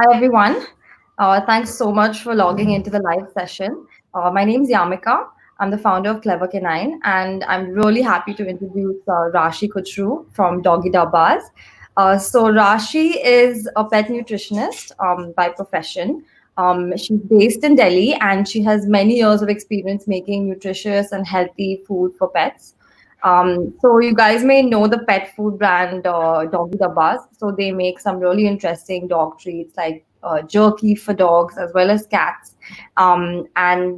Hi, everyone. Thanks so much for logging into the live session. My name is Yamika. I'm the founder of Clever Canine, and I'm really happy to introduce Rashee Kuchroo from Doggie Dabbas. So, Rashee is a pet nutritionist by profession. She's based in Delhi, and she has many years of experience making nutritious and healthy food for pets. So you guys may know the pet food brand Doggie Dabbas. So they make some really interesting dog treats like jerky for dogs as well as cats. And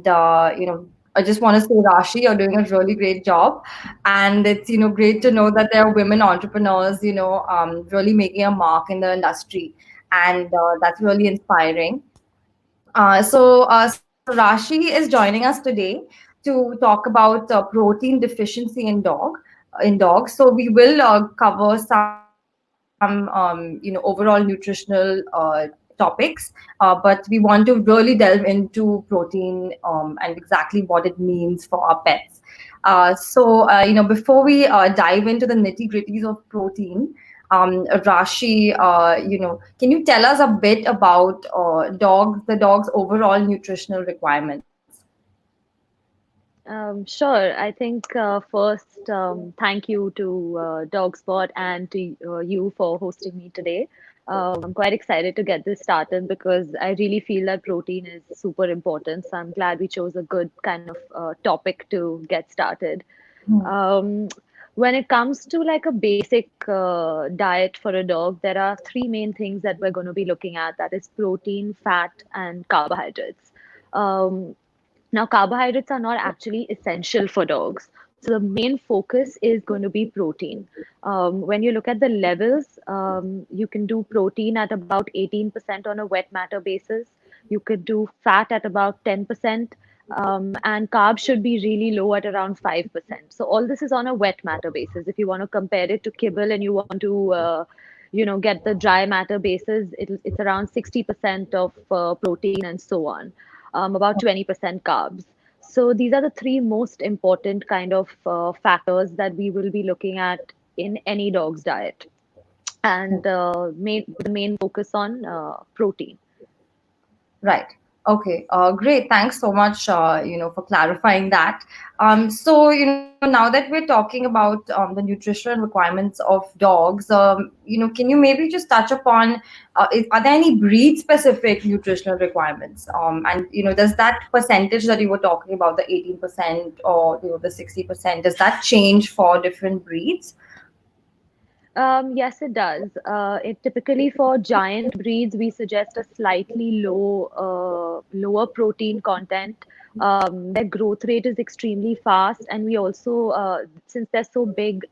I just want to say, Rashee, you're doing a really great job, and it's great to know that there are women entrepreneurs, really making a mark in the industry, and that's really inspiring. So Rashee is joining us today to talk about protein deficiency in dogs. So we will cover some overall nutritional topics, but we want to really delve into protein and exactly what it means for our pets. Before we dive into the nitty gritties of protein, Rashee, can you tell us a bit about the dog's overall nutritional requirements? Sure. I think first, thank you to DogSpot and to you for hosting me today. I'm quite excited to get this started because I really feel that protein is super important. So I'm glad we chose a good kind of topic to get started. Um, when it comes to like a basic diet for a dog, there are three main things that we're going to be looking at. That is protein, fat, and carbohydrates. Um, Now, carbohydrates are not actually essential for dogs. So the main focus is going to be protein. When you look at the levels, you can do protein at about 18% on a wet matter basis. You could do fat at about 10%, and carbs should be really low at around 5%. So all this is on a wet matter basis. If you want to compare it to kibble and you want to, get the dry matter basis, it's around 60% of protein and so on, about 20% carbs. So these are the three most important kind of factors that we will be looking at in any dog's diet, and the main focus on protein. Right. Okay. Great. Thanks so much, for clarifying that. Now that we're talking about the nutritional requirements of dogs, can you maybe just touch upon, are there any breed-specific nutritional requirements? And does that percentage that you were talking about, the 18% or the 60%, does that change for different breeds? Yes, it does. It typically for giant breeds, we suggest a slightly lower protein content. Their growth rate is extremely fast, and we also, since they're so big,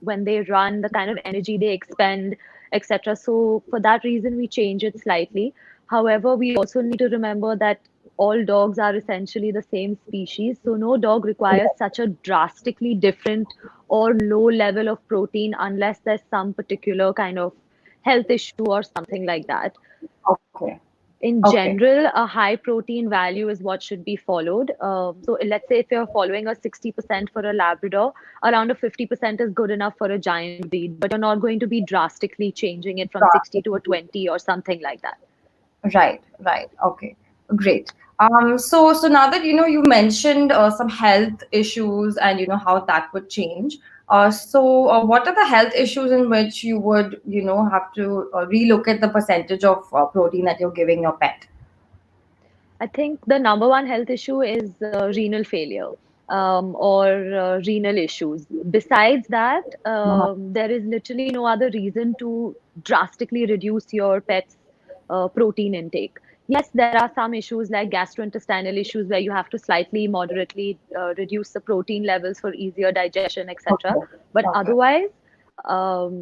when they run, the kind of energy they expend, etc. So for that reason, we change it slightly. However, we also need to remember that all dogs are essentially the same species, so no dog requires such a drastically different or low level of protein unless there's some particular kind of health issue or something like that. Okay. In Okay. general, a high protein value is what should be followed. So let's say if you're following a 60% for a Labrador, around a 50% is good enough for a giant breed, but you're not going to be drastically changing it from 60 to a 20 or something like that. Right, right. Okay, great. So now that you mentioned some health issues and how that would change. What are the health issues in which you would have to relook at the percentage of protein that you're giving your pet? I think the number one health issue is renal failure, or renal issues. Besides that, Uh-huh. there is literally no other reason to drastically reduce your pet's protein intake. Yes, there are some issues like gastrointestinal issues where you have to slightly, moderately reduce the protein levels for easier digestion, etc. Okay. But Okay. otherwise, um,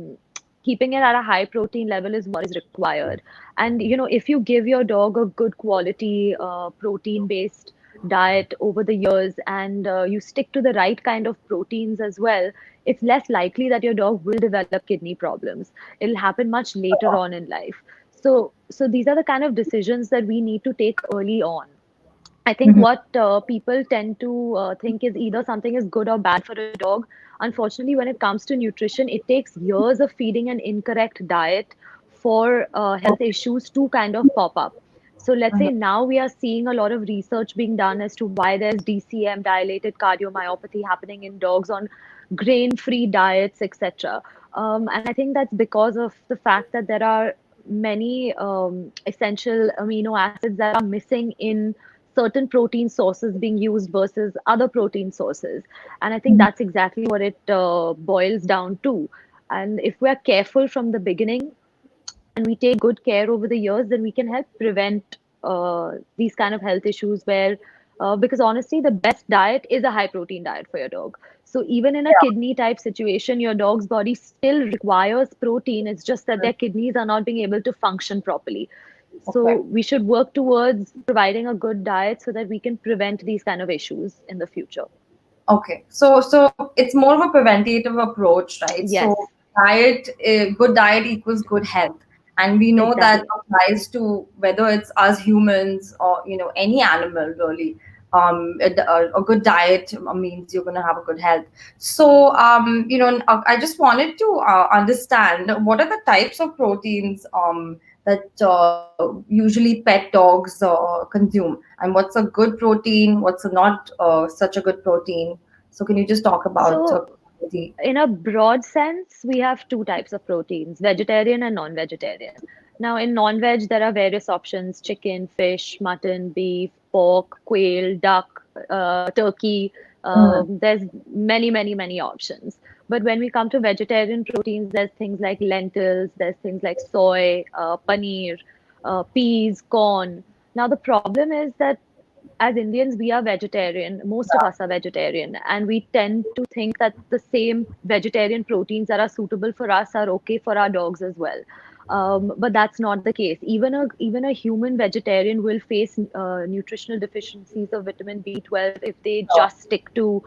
keeping it at a high protein level is what is required. And if you give your dog a good quality protein based diet over the years, and you stick to the right kind of proteins as well, it's less likely that your dog will develop kidney problems. It'll happen much later on in life. So these are the kind of decisions that we need to take early on. I think Mhm. what people tend to think is either something is good or bad for a dog. Unfortunately, when it comes to nutrition, it takes years of feeding an incorrect diet for health Okay. issues to kind of pop up. So let's say now we are seeing a lot of research being done as to why there's DCM, dilated cardiomyopathy, happening in dogs on grain-free diets, etc. And I think that's because of the fact that there are many essential amino acids that are missing in certain protein sources being used versus other protein sources. And I think Mhm. that's exactly what it boils down to. And if we're careful from the beginning and we take good care over the years, then we can help prevent these kind of health issues where, because honestly, the best diet is a high protein diet for your dog. So even in a Yeah. kidney type situation, your dog's body still requires protein. It's just that their kidneys are not being able to function properly. So Okay. we should work towards providing a good diet so that we can prevent these kind of issues in the future. Okay. So it's more of a preventative approach, right? Yes, So good diet equals good health. And we know that exactly. applies to whether it's us humans or, any animal really. A good diet means you're going to have a good health. So, I just wanted to understand what are the types of proteins that usually pet dogs consume, and what's a good protein, what's a not such a good protein. So can you just talk about So the in a broad sense, we have two types of proteins, vegetarian and non-vegetarian. Now, in non-veg, there are various options: chicken, fish, mutton, beef, pork, quail, duck, turkey. Mm, There's many, many, many options. But when we come to vegetarian proteins, there's things like lentils, there's things like soy, paneer, peas, corn. Now, the problem is that as Indians, we are vegetarian. Most of yeah, us are vegetarian, and we tend to think that the same vegetarian proteins that are suitable for us are okay for our dogs as well. But that's not the case. Even a human vegetarian will face nutritional deficiencies of vitamin B12 if they sure. just stick to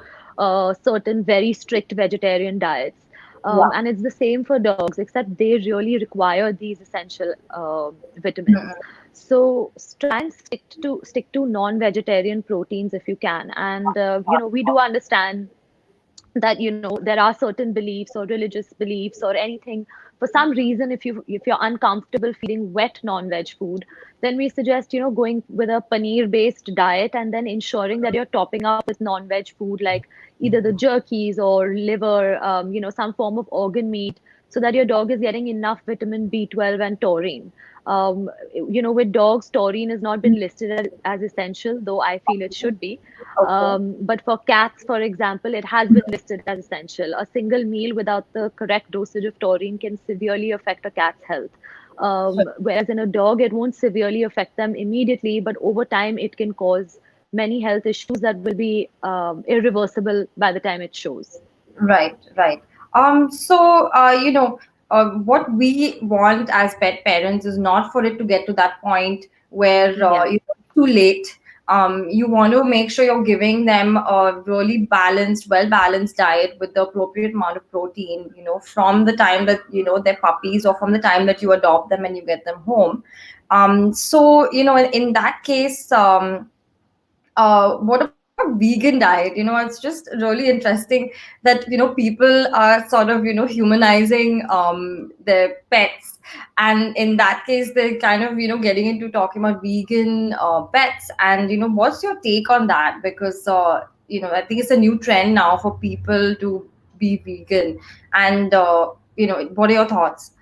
certain very strict vegetarian diets. Yeah. And it's the same for dogs, except they really require these essential Mm, vitamins. So try and stick to non-vegetarian proteins if you can. And we do understand that there are certain beliefs or religious beliefs or anything. For some reason, if you're uncomfortable feeding wet non-veg food, then we suggest going with a paneer based diet and then ensuring that you're topping up with non-veg food like either the jerkies or liver, some form of organ meat, so that your dog is getting enough vitamin B12 and taurine. With dogs, taurine has not been listed as essential, though I feel it should be. okay. But for cats, for example, it has been listed as essential. A single meal without the correct dosage of taurine can severely affect a cat's health. Whereas in a dog, it won't severely affect them immediately, but over time, it can cause many health issues that will be irreversible by the time it shows. Right, right. What we want as pet parents is not for it to get to that point where Yeah. it's too late. You want to make sure you're giving them a really balanced, well balanced diet with the appropriate amount of protein, from the time that, they're puppies, or from the time that you adopt them and you get them home. In that case, what about vegan diet? It's just really interesting that people are sort of humanizing their pets, and in that case they're kind of getting into talking about vegan pets. And what's your take on that? Because I think it's a new trend now for people to be vegan. And what are your thoughts?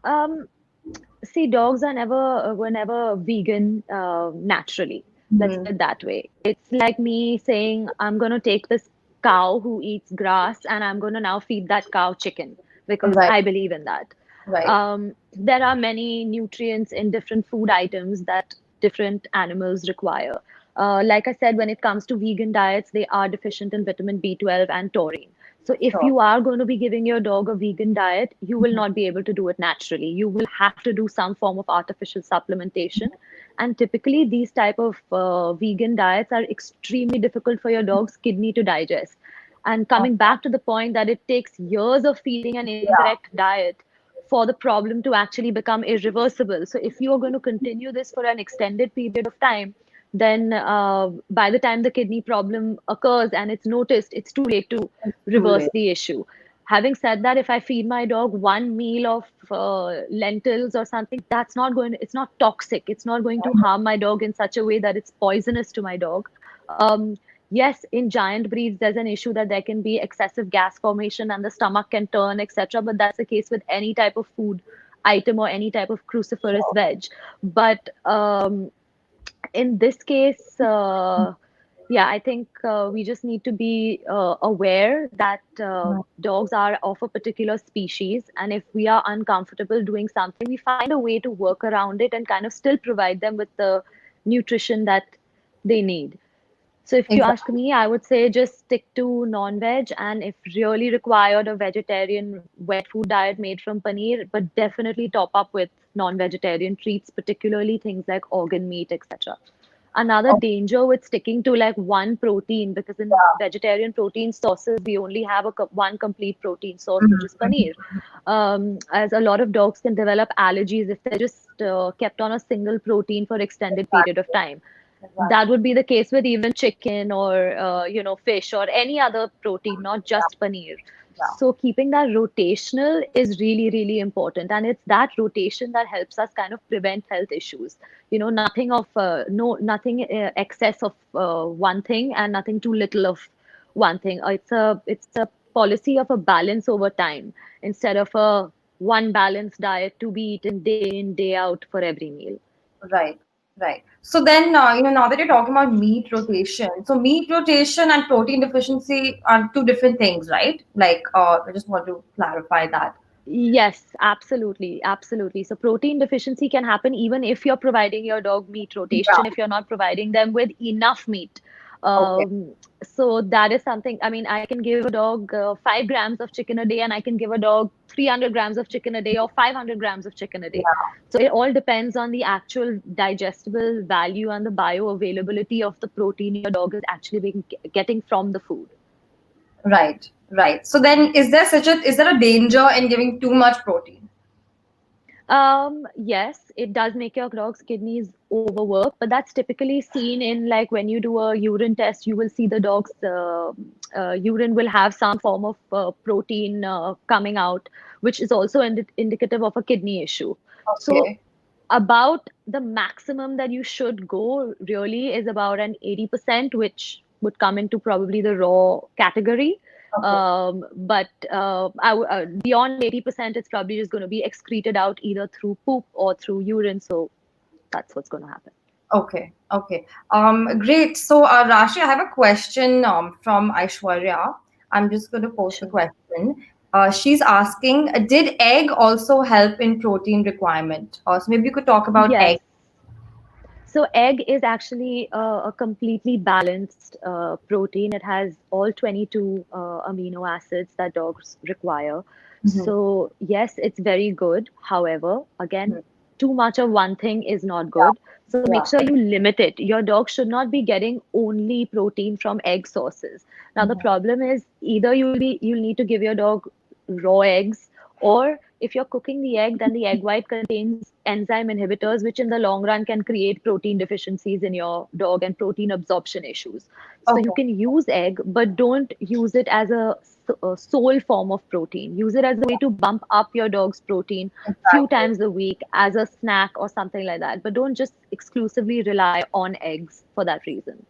Um, See, dogs were never vegan naturally. Let's Mhm. put it that way. It's like me saying I'm going to take this cow who eats grass and I'm going to now feed that cow chicken because Right, I believe in that. right, There are many nutrients in different food items that different animals require. Like I said, when it comes to vegan diets, they are deficient in vitamin B12 and taurine. So if sure. you are going to be giving your dog a vegan diet, you will not be able to do it naturally. You will have to do some form of artificial supplementation. And typically, these type of vegan diets are extremely difficult for your dog's kidney to digest. And coming back to the point that it takes years of feeding an Yeah. incorrect diet for the problem to actually become irreversible. So if you are going to continue this for an extended period of time, then by the time the kidney problem occurs and it's noticed, it's too late to It's too reverse late. the issue. Having said that, if I feed my dog one meal of lentils or something, it's not toxic. It's not going to harm my dog in such a way that it's poisonous to my dog. Um, yes, in giant breeds, there's an issue that there can be excessive gas formation and the stomach can turn, etc. But that's the case with any type of food item or any type of cruciferous veg. But in this case, yeah, I think we just need to be aware that dogs are of a particular species, and if we are uncomfortable doing something, we find a way to work around it and kind of still provide them with the nutrition that they need. So if you ask Exactly. me, I would say just stick to non-veg, and if really required, a vegetarian wet food diet made from paneer, but definitely top up with non-vegetarian treats, particularly things like organ meat, etc. Another Oh, danger with sticking to like one protein, because in vegetarian protein sources, we only have one complete protein source, which is paneer. As a lot of dogs can develop allergies if they're just kept on a single protein for extended period of exactly. time. That Exactly. would be the case with even chicken or fish or any other protein, not Yeah. just paneer. Yeah. So keeping that rotational is really, really important, and it's that rotation that helps us kind of prevent health issues. Nothing of nothing excess of one thing and nothing too little of one thing. It's a policy of a balance over time instead of a one balanced diet to be eaten day in day out for every meal. Right, right. So then, now that you're talking about meat rotation, so meat rotation and protein deficiency are two different things, right? Like, I just want to clarify that. Yes, absolutely. Absolutely. So protein deficiency can happen even if you're providing your dog meat rotation, Yeah. if you're not providing them with enough meat. Okay. So that is something, I mean, I can give a dog 5 grams of chicken a day, and I can give a dog 300 grams of chicken a day or 500 grams of chicken a day. Yeah. So it all depends on the actual digestible value and the bioavailability of the protein your dog is actually getting from the food. Right. Right. So then, is there a danger in giving too much protein? Yes, it does make your dog's kidneys overwork, but that's typically seen in like when you do a urine test, you will see the dog's urine will have some form of protein coming out, which is also indicative of a kidney issue. So Okay. about the maximum that you should go really is about an 80%, which would come into probably the raw category. Okay. But beyond 80%, it's probably just going to be excreted out either through poop or through urine. So that's what's going to happen. Okay. Okay. Great. So, Rashi, I have a question from Aishwarya. I'm just going to post the Sure. question. She's asking, did egg also help in protein requirement? So maybe you could talk about egg. Yes. So egg is actually a completely balanced protein. It has all 22 amino acids that dogs require. Mhm. So yes, it's very good. However, again, Mhm. too much of one thing is not Yeah. good. So make Yeah. sure you limit it. Your dog should not be getting only protein from egg sources. Now the Mhm. problem is either you'll need to give your dog raw eggs, or if you're cooking the egg, then the egg white contains enzyme inhibitors, which in the long run can create protein deficiencies in your dog and protein absorption issues. So you Okay. can use egg, but don't use it as a sole form of protein. Use it as a way to bump up your dog's protein few Exactly. times a week as a snack or something like that. But don't just exclusively rely on eggs for that reason.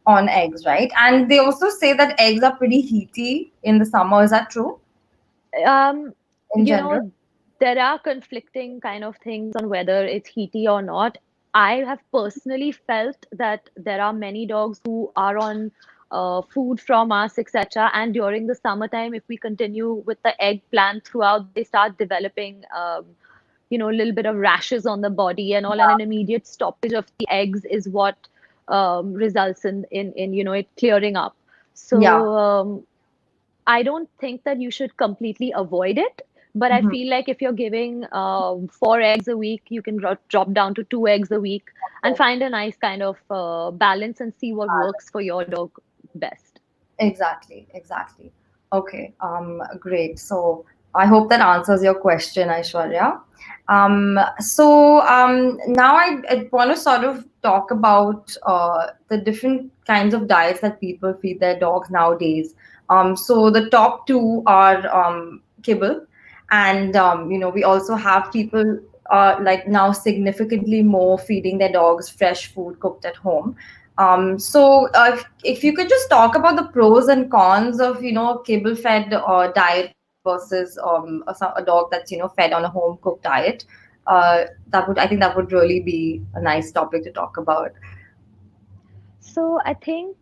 On eggs, right? And they also say that eggs are pretty heaty in the summer. Is that true Um, in you general? know, there are conflicting kind of things on whether it's heaty or not. I have personally felt that there are many dogs who are on food from us, etc. And during the summertime, if we continue with the egg plan throughout, they start developing, a little bit of rashes on the body and all, and an immediate stoppage of the eggs is what results in it clearing up. Yeah. So I don't think that you should completely avoid it, but I Mhm. feel like if you're giving 4 eggs a week, you can drop down to 2 eggs a week and Okay. find a nice kind of balance and see what works for your dog best. Exactly, exactly. Okay, great. So I hope that answers your question, Aishwarya. Now I want to sort of talk about the different kinds of diets that people feed their dogs nowadays. So the top two are Kibble, and we also have people like now significantly more feeding their dogs fresh food cooked at home. If you could just talk about the pros and cons of kibble fed diet versus a dog that's fed on a home cooked diet, that would I think that would really be a nice topic to talk about. So I think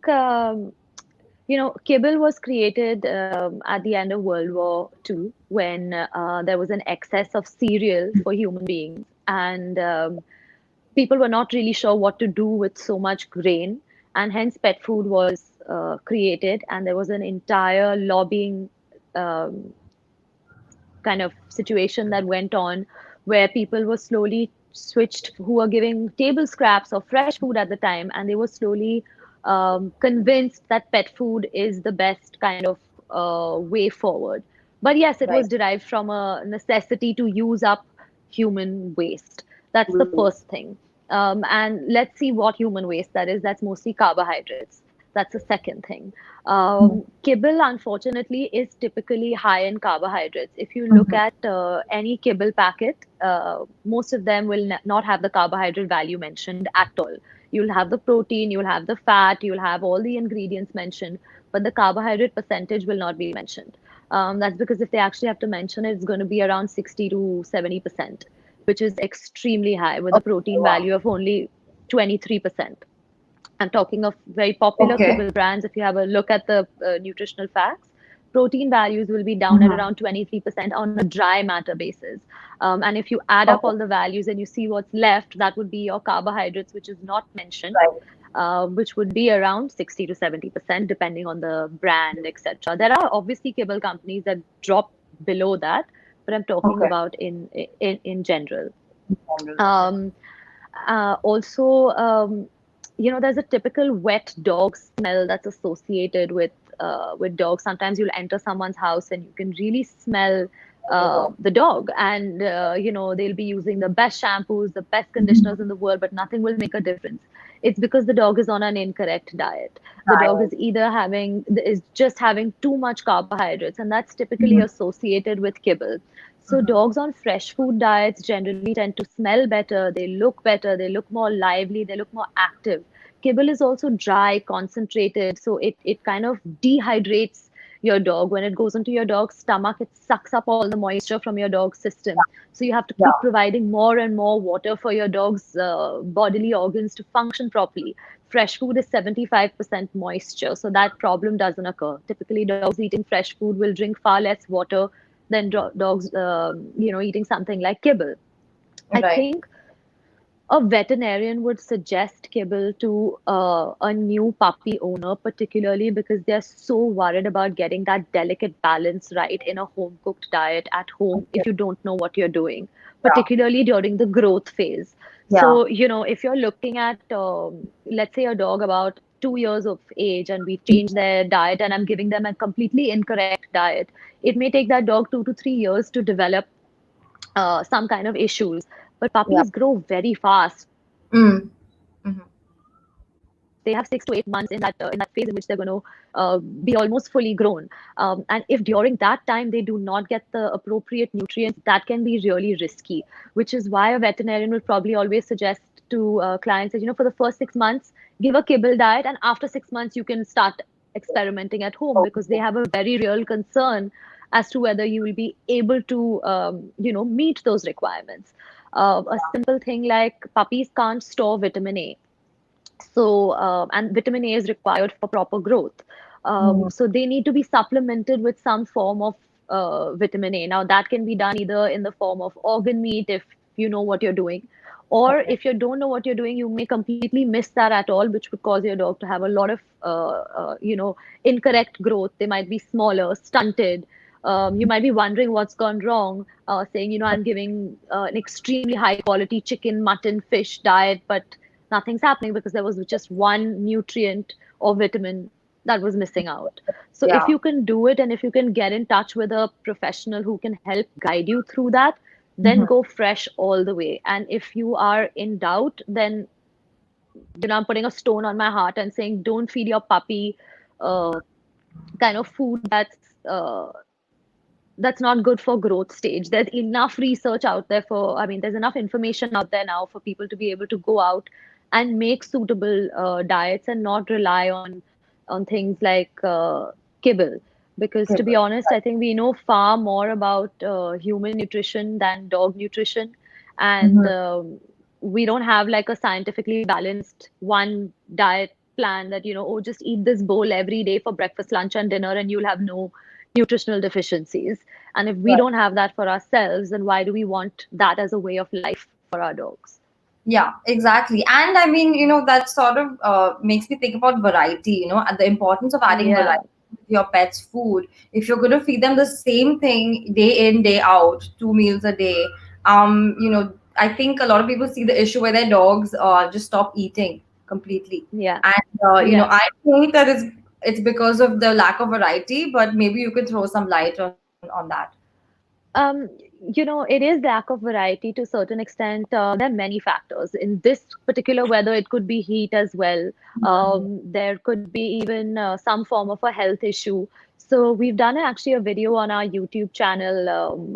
kibble was created at the end of World War II when there was an excess of cereal for human beings, and people were not really sure what to do with so much grain, and hence pet food was created, and there was an entire lobbying um, kind of situation that went on where people were slowly switched who were giving table scraps or fresh food at the time, and they were slowly convinced that pet food is the best kind of way forward. But yes, it Right. was derived from a necessity to use up human waste. That's the first thing. And let's see what human waste that is. That's mostly carbohydrates. That's the second thing. Kibble, unfortunately, is typically high in carbohydrates. If you look Mhm. at any kibble packet, most of them will not have the carbohydrate value mentioned at all. You'll have the protein, you'll have the fat, you'll have all the ingredients mentioned, but the carbohydrate percentage will not be mentioned. That's because if they actually have to mention it, it's going to be around 60 to 70%, which is extremely high with a protein Wow. value of only 23%. I'm talking of very popular Okay. kibble brands. If you have a look at the nutritional facts, protein values will be down at Mhm. around 23% on a dry matter basis. And if you add up Okay. all the values and you see what's left, that would be your carbohydrates, which is not mentioned, Right. which would be around 60 to 70%, depending on the brand, etc. There are obviously kibble companies that drop below that, but I'm talking Okay. about in general. Okay. Um, also, there's a typical wet dog smell that's associated with dogs. Sometimes you'll enter someone's house and you can really smell the dog, and they'll be using the best shampoos, the best conditioners in the world, but nothing will make a difference. It's because the dog is on an incorrect diet. The dog is either is just having too much carbohydrates, and that's typically Mhm. associated with kibble. So Mhm. dogs on fresh food diets generally tend to smell better, they look more lively, they look more active. Kibble is also dry, concentrated, so it kind of dehydrates your dog. When it goes into your dog's stomach, it sucks up all the moisture from your dog's system. So you have to keep Yeah. providing more and more water for your dog's bodily organs to function properly. Fresh food is 75% moisture, so that problem doesn't occur. Typically, dogs eating fresh food will drink far less water than dogs, eating something like kibble. I Right. think a veterinarian would suggest kibble to a new puppy owner, particularly because they're so worried about getting that delicate balance right in a home cooked diet at home Okay. if you don't know what you're doing, Yeah. particularly during the growth phase. Yeah. So, if you're looking at, let's say, a dog about 2 years of age and we change their diet and I'm giving them a completely incorrect diet, it may take that dog 2 to 3 years to develop some kind of issues. But Yeah. puppies grow very fast. They have 6 to 8 Mm. months in that Mhm. phase in which they're going to be almost fully grown. And if during that time they do not get the appropriate nutrients, that can be really risky. Which is why a veterinarian will probably always suggest to clients that, for the first 6 months, give a kibble diet, and after 6 months you can start experimenting at home, because they have a very real concern as to whether you will be able to meet those requirements. A simple thing like puppies can't store vitamin A, so and vitamin A is required for proper growth. Mm. So they need to be supplemented with some form of vitamin A. Now that can be done either in the form of organ meat, if you know what you're doing, or Okay. if you don't know what you're doing, you may completely miss that at all, which would cause your dog to have a lot of incorrect growth. They might be smaller, stunted. You might be wondering what's gone wrong, saying, I'm giving an extremely high quality chicken, mutton, fish diet, but nothing's happening because there was just one nutrient or vitamin that was missing out. So if Yeah. you can do it, and if you can get in touch with a professional who can help guide you through that, then Mhm. go fresh all the way. And if you are in doubt, then I'm putting a stone on my heart and saying, don't feed your puppy kind of food that's not good for growth stage. There's enough research out there for, I mean, there's enough information out there now for people to be able to go out and make suitable diets and not rely on things like kibble. Because to be Kibble. honest, I think we know far more about human nutrition than dog nutrition, and Mhm. we don't have like a scientifically balanced one diet plan that, oh, just eat this bowl every day for breakfast, lunch, and dinner, and you'll have no nutritional deficiencies. And if we Right. don't have that for ourselves, then why do we want that as a way of life for our dogs? Yeah, exactly. And I mean, that sort of makes me think about variety, and the importance of adding Yeah, variety to your pet's food. If you're going to feed them the same thing day in, day out, 2 meals a day, I think a lot of people see the issue where their dogs just stop eating completely. yeah, And, yeah. I think that it's because of the lack of variety, but maybe you could throw some light on that. Um, it is lack of variety to a certain extent. There are many factors. In this particular weather, it could be heat as well. There could be even some form of a health issue. So we've done actually a video on our YouTube channel on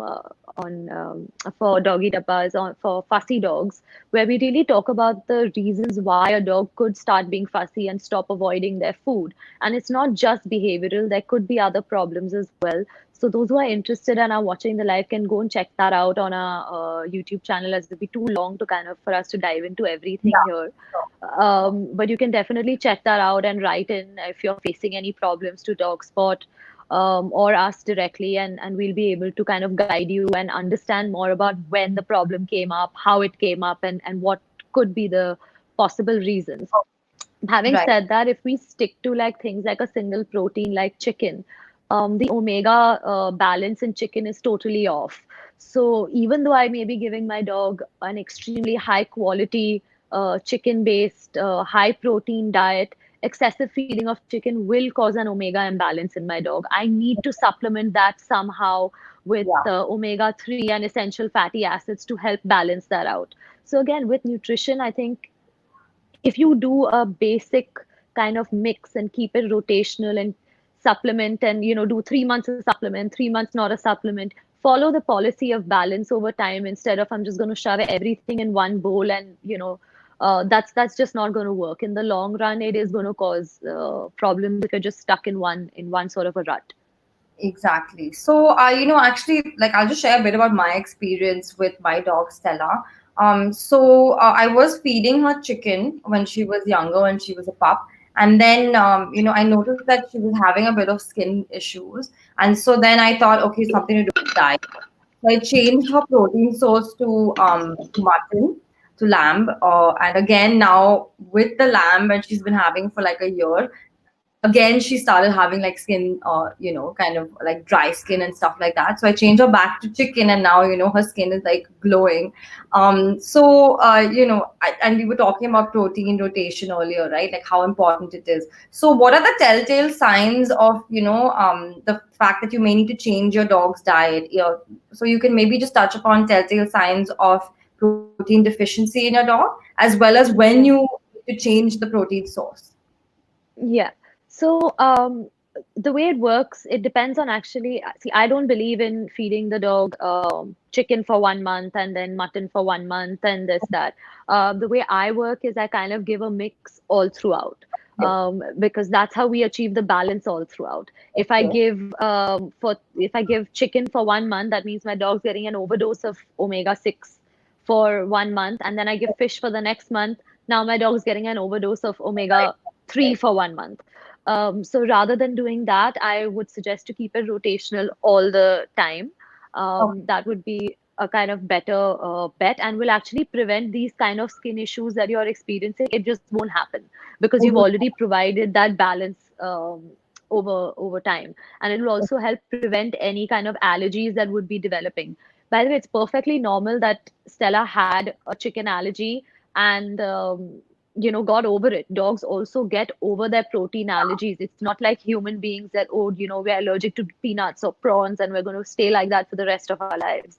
for doggy Dabbas on for fussy dogs, where we really talk about the reasons why a dog could start being fussy and stop avoiding their food. And it's not just behavioral; there could be other problems as well. So those who are interested and are watching the live can go and check that out on our YouTube channel, as it'll be too long to kind of for us to dive into everything Yeah. here. Sure. But you can definitely check that out and write in if you're facing any problems to DogSpot or us directly, and we'll be able to kind of guide you and understand more about when the problem came up, how it came up, and what could be the possible reasons. Having Right. said that, if we stick to like things like a single protein like chicken, the omega balance in chicken is totally off. So even though I may be giving my dog an extremely high quality chicken based high protein diet, excessive feeding of chicken will cause an omega imbalance in my dog. I need to supplement that somehow with Yeah. omega 3 and essential fatty acids to help balance that out. So again, with nutrition, I think if you do a basic kind of mix and keep it rotational and supplement, and do 3 months a supplement, 3 months not a supplement, follow the policy of balance over time instead of I'm just going to shove everything in one bowl, and that's just not going to work in the long run. It is going to cause problems if you're just stuck in one sort of a rut. Exactly. So, actually, like, I'll just share a bit about my experience with my dog Stella. I was feeding her chicken when she was younger, when she was a pup, and then, I noticed that she was having a bit of skin issues, and so then I thought, okay, something to do with diet. So I changed her protein source to mutton, to lamb, and again now with the lamb, and she's been having for like a year. Again, she started having like skin, kind of like dry skin and stuff like that. So I changed her back to chicken, and now her skin is like glowing. And we were talking about protein rotation earlier, right? Like how important it is. So, what are the telltale signs of the fact that you may need to change your dog's diet? So you can maybe just touch upon telltale signs of protein deficiency in your dog, as well as when you Yeah. need to change the protein source. Yeah. So, the way it works, it depends on actually. See, I don't believe in feeding the dog chicken for 1 month and then mutton for 1 month and this, that. The way I work is I kind of give a mix all throughout. Yeah. Because that's how we achieve the balance all throughout. Okay. If I give chicken for 1 month, that means my dog's getting an overdose of omega 6 for 1 month, and then I give fish for the next month. Now my dog's getting an overdose of Right. omega 3 Right. for 1 month. So rather than doing that, I would suggest to keep it rotational all the time. Okay. That would be a kind of better bet, and will actually prevent these kind of skin issues that you're experiencing. It just won't happen because It you've would. already provided that balance over time, and it will also help prevent any kind of allergies that would be developing. By the way, it's perfectly normal that Stella had a chicken allergy and got over it. Dogs also get over their protein allergies. It's not like human beings that, oh, we're allergic to peanuts or prawns and we're going to stay like that for the rest of our lives.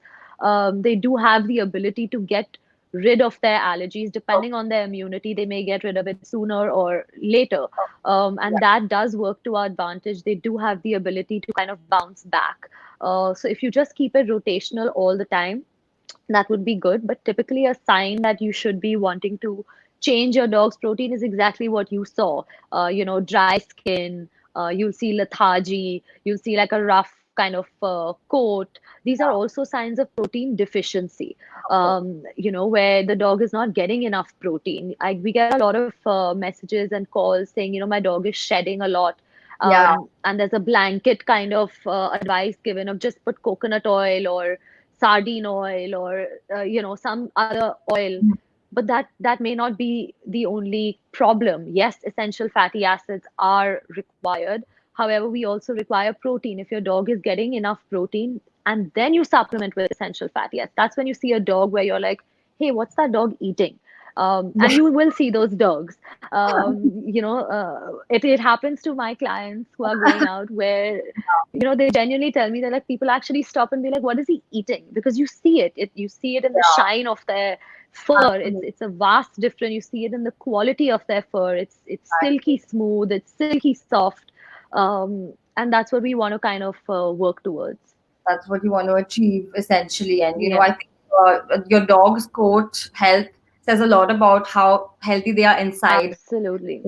They do have the ability to get rid of their allergies. Depending on their immunity, they may get rid of it sooner or later. And that does work to our advantage. They do have the ability to kind of bounce back. So if you just keep it rotational all the time, that would be good. But typically, a sign that you should be wanting to change your dog's protein is exactly what you saw. Dry skin, you'll see lethargy, you'll see like a rough kind of coat. These are also signs of protein deficiency, where the dog is not getting enough protein. We get a lot of messages and calls saying, my dog is shedding a lot. Yeah. And there's a blanket kind of advice given of just put coconut oil or sardine oil or some other oil, but that may not be the only problem. Yes, essential fatty acids are required. However, we also require protein. If your dog is getting enough protein and then you supplement with essential fatty acids, that's when you see a dog where you're like, hey, what's that dog eating? And you will see those dogs. It happens to my clients who are going out where, they genuinely tell me that like people actually stop and be like, what is he eating? Because you see you see it in the Yeah. shine of their fur. It's Absolutely. it's a vast difference. You see it in the quality of their fur. It's silky Exactly. smooth. It's silky soft, and that's what we want to kind of work towards. That's what you want to achieve essentially. And I Yeah, think your dog's coat health says a lot about how healthy they are inside. absolutely.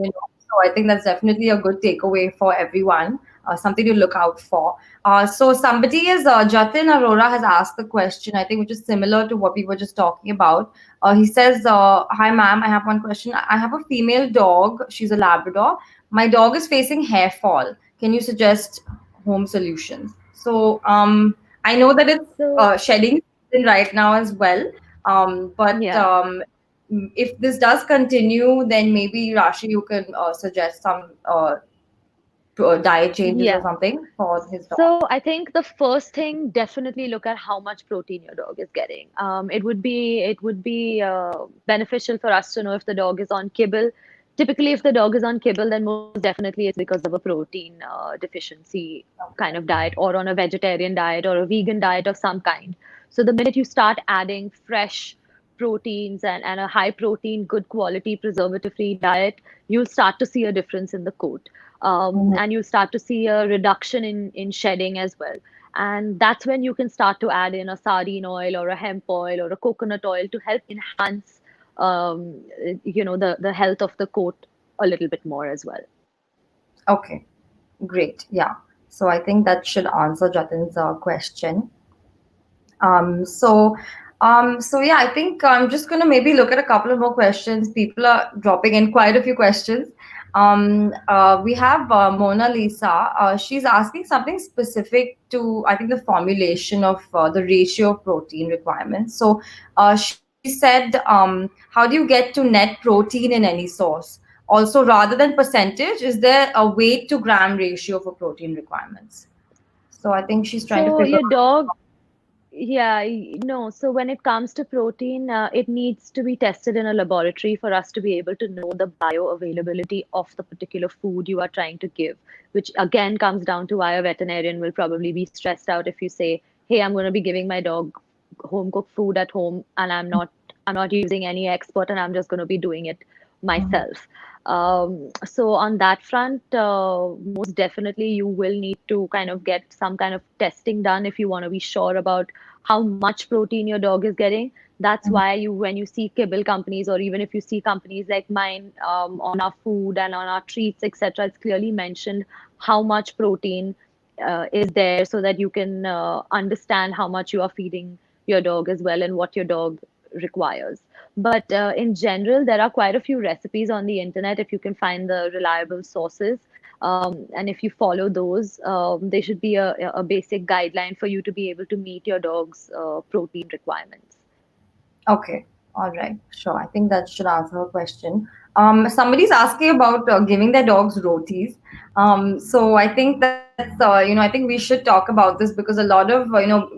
So I think that's definitely a good takeaway for everyone, something to look out for. So somebody is Jatin Arora has asked the question, I think, which is similar to what we were just talking about. He says, "Hi, ma'am. I have one question. I have a female dog. She's a Labrador. My dog is facing hair fall. Can you suggest home solutions?" So I know that it's So shedding season right now as well. But yeah. if this does continue, then maybe Rashi, you can suggest some diet changes or Yeah. something for his dog. So I think the first thing, definitely look at how much protein your dog is getting. It would be beneficial for us to know if the dog is on kibble. Typically, if the dog is on kibble, then most definitely it's because of a protein deficiency kind of diet, or on a vegetarian diet or a vegan diet of some kind. So the minute you start adding fresh proteins and a high protein, good quality, preservative free diet, you'll start to see a difference in the coat. Mhm. And you start to see a reduction in shedding as well. And that's when you can start to add in a sardine oil or a hemp oil or a coconut oil to help enhance, the health of the coat a little bit more as well. Okay, great. Yeah. So I think that should answer Jatin's question. So yeah, I think I'm just gonna maybe look at a couple of more questions. People are dropping in quite a few questions. We have Mona Lisa. She's asking something specific to, I think, the formulation of the ratio of protein requirements. So she said, how do you get to net protein in any source? Also, rather than percentage, is there a weight to gram ratio for protein requirements? So I think she's trying to So figure your out. dog, yeah, no. So when it comes to protein, it needs to be tested in a laboratory for us to be able to know the bioavailability of the particular food you are trying to give, which again comes down to why a veterinarian will probably be stressed out if you say, "Hey, I'm going to be giving my dog home cooked food at home, and I'm not using any expert, and I'm just going to be doing it Mhm. myself." So on that front, most definitely you will need to kind of get some kind of testing done if you want to be sure about how much protein your dog is getting. That's why when you see kibble companies, or even if you see companies like mine, on our food and on our treats, etc., it's clearly mentioned how much protein is there, so that you can understand how much you are feeding your dog as well and what your dog requires. But in general, there are quite a few recipes on the internet if you can find the reliable sources. And if you follow those, they should be a basic guideline for you to be able to meet your dog's protein requirements. Okay. All right. Sure. I think that should answer her question. Somebody's asking about giving their dogs rotis. So I think I think we should talk about this because a lot of,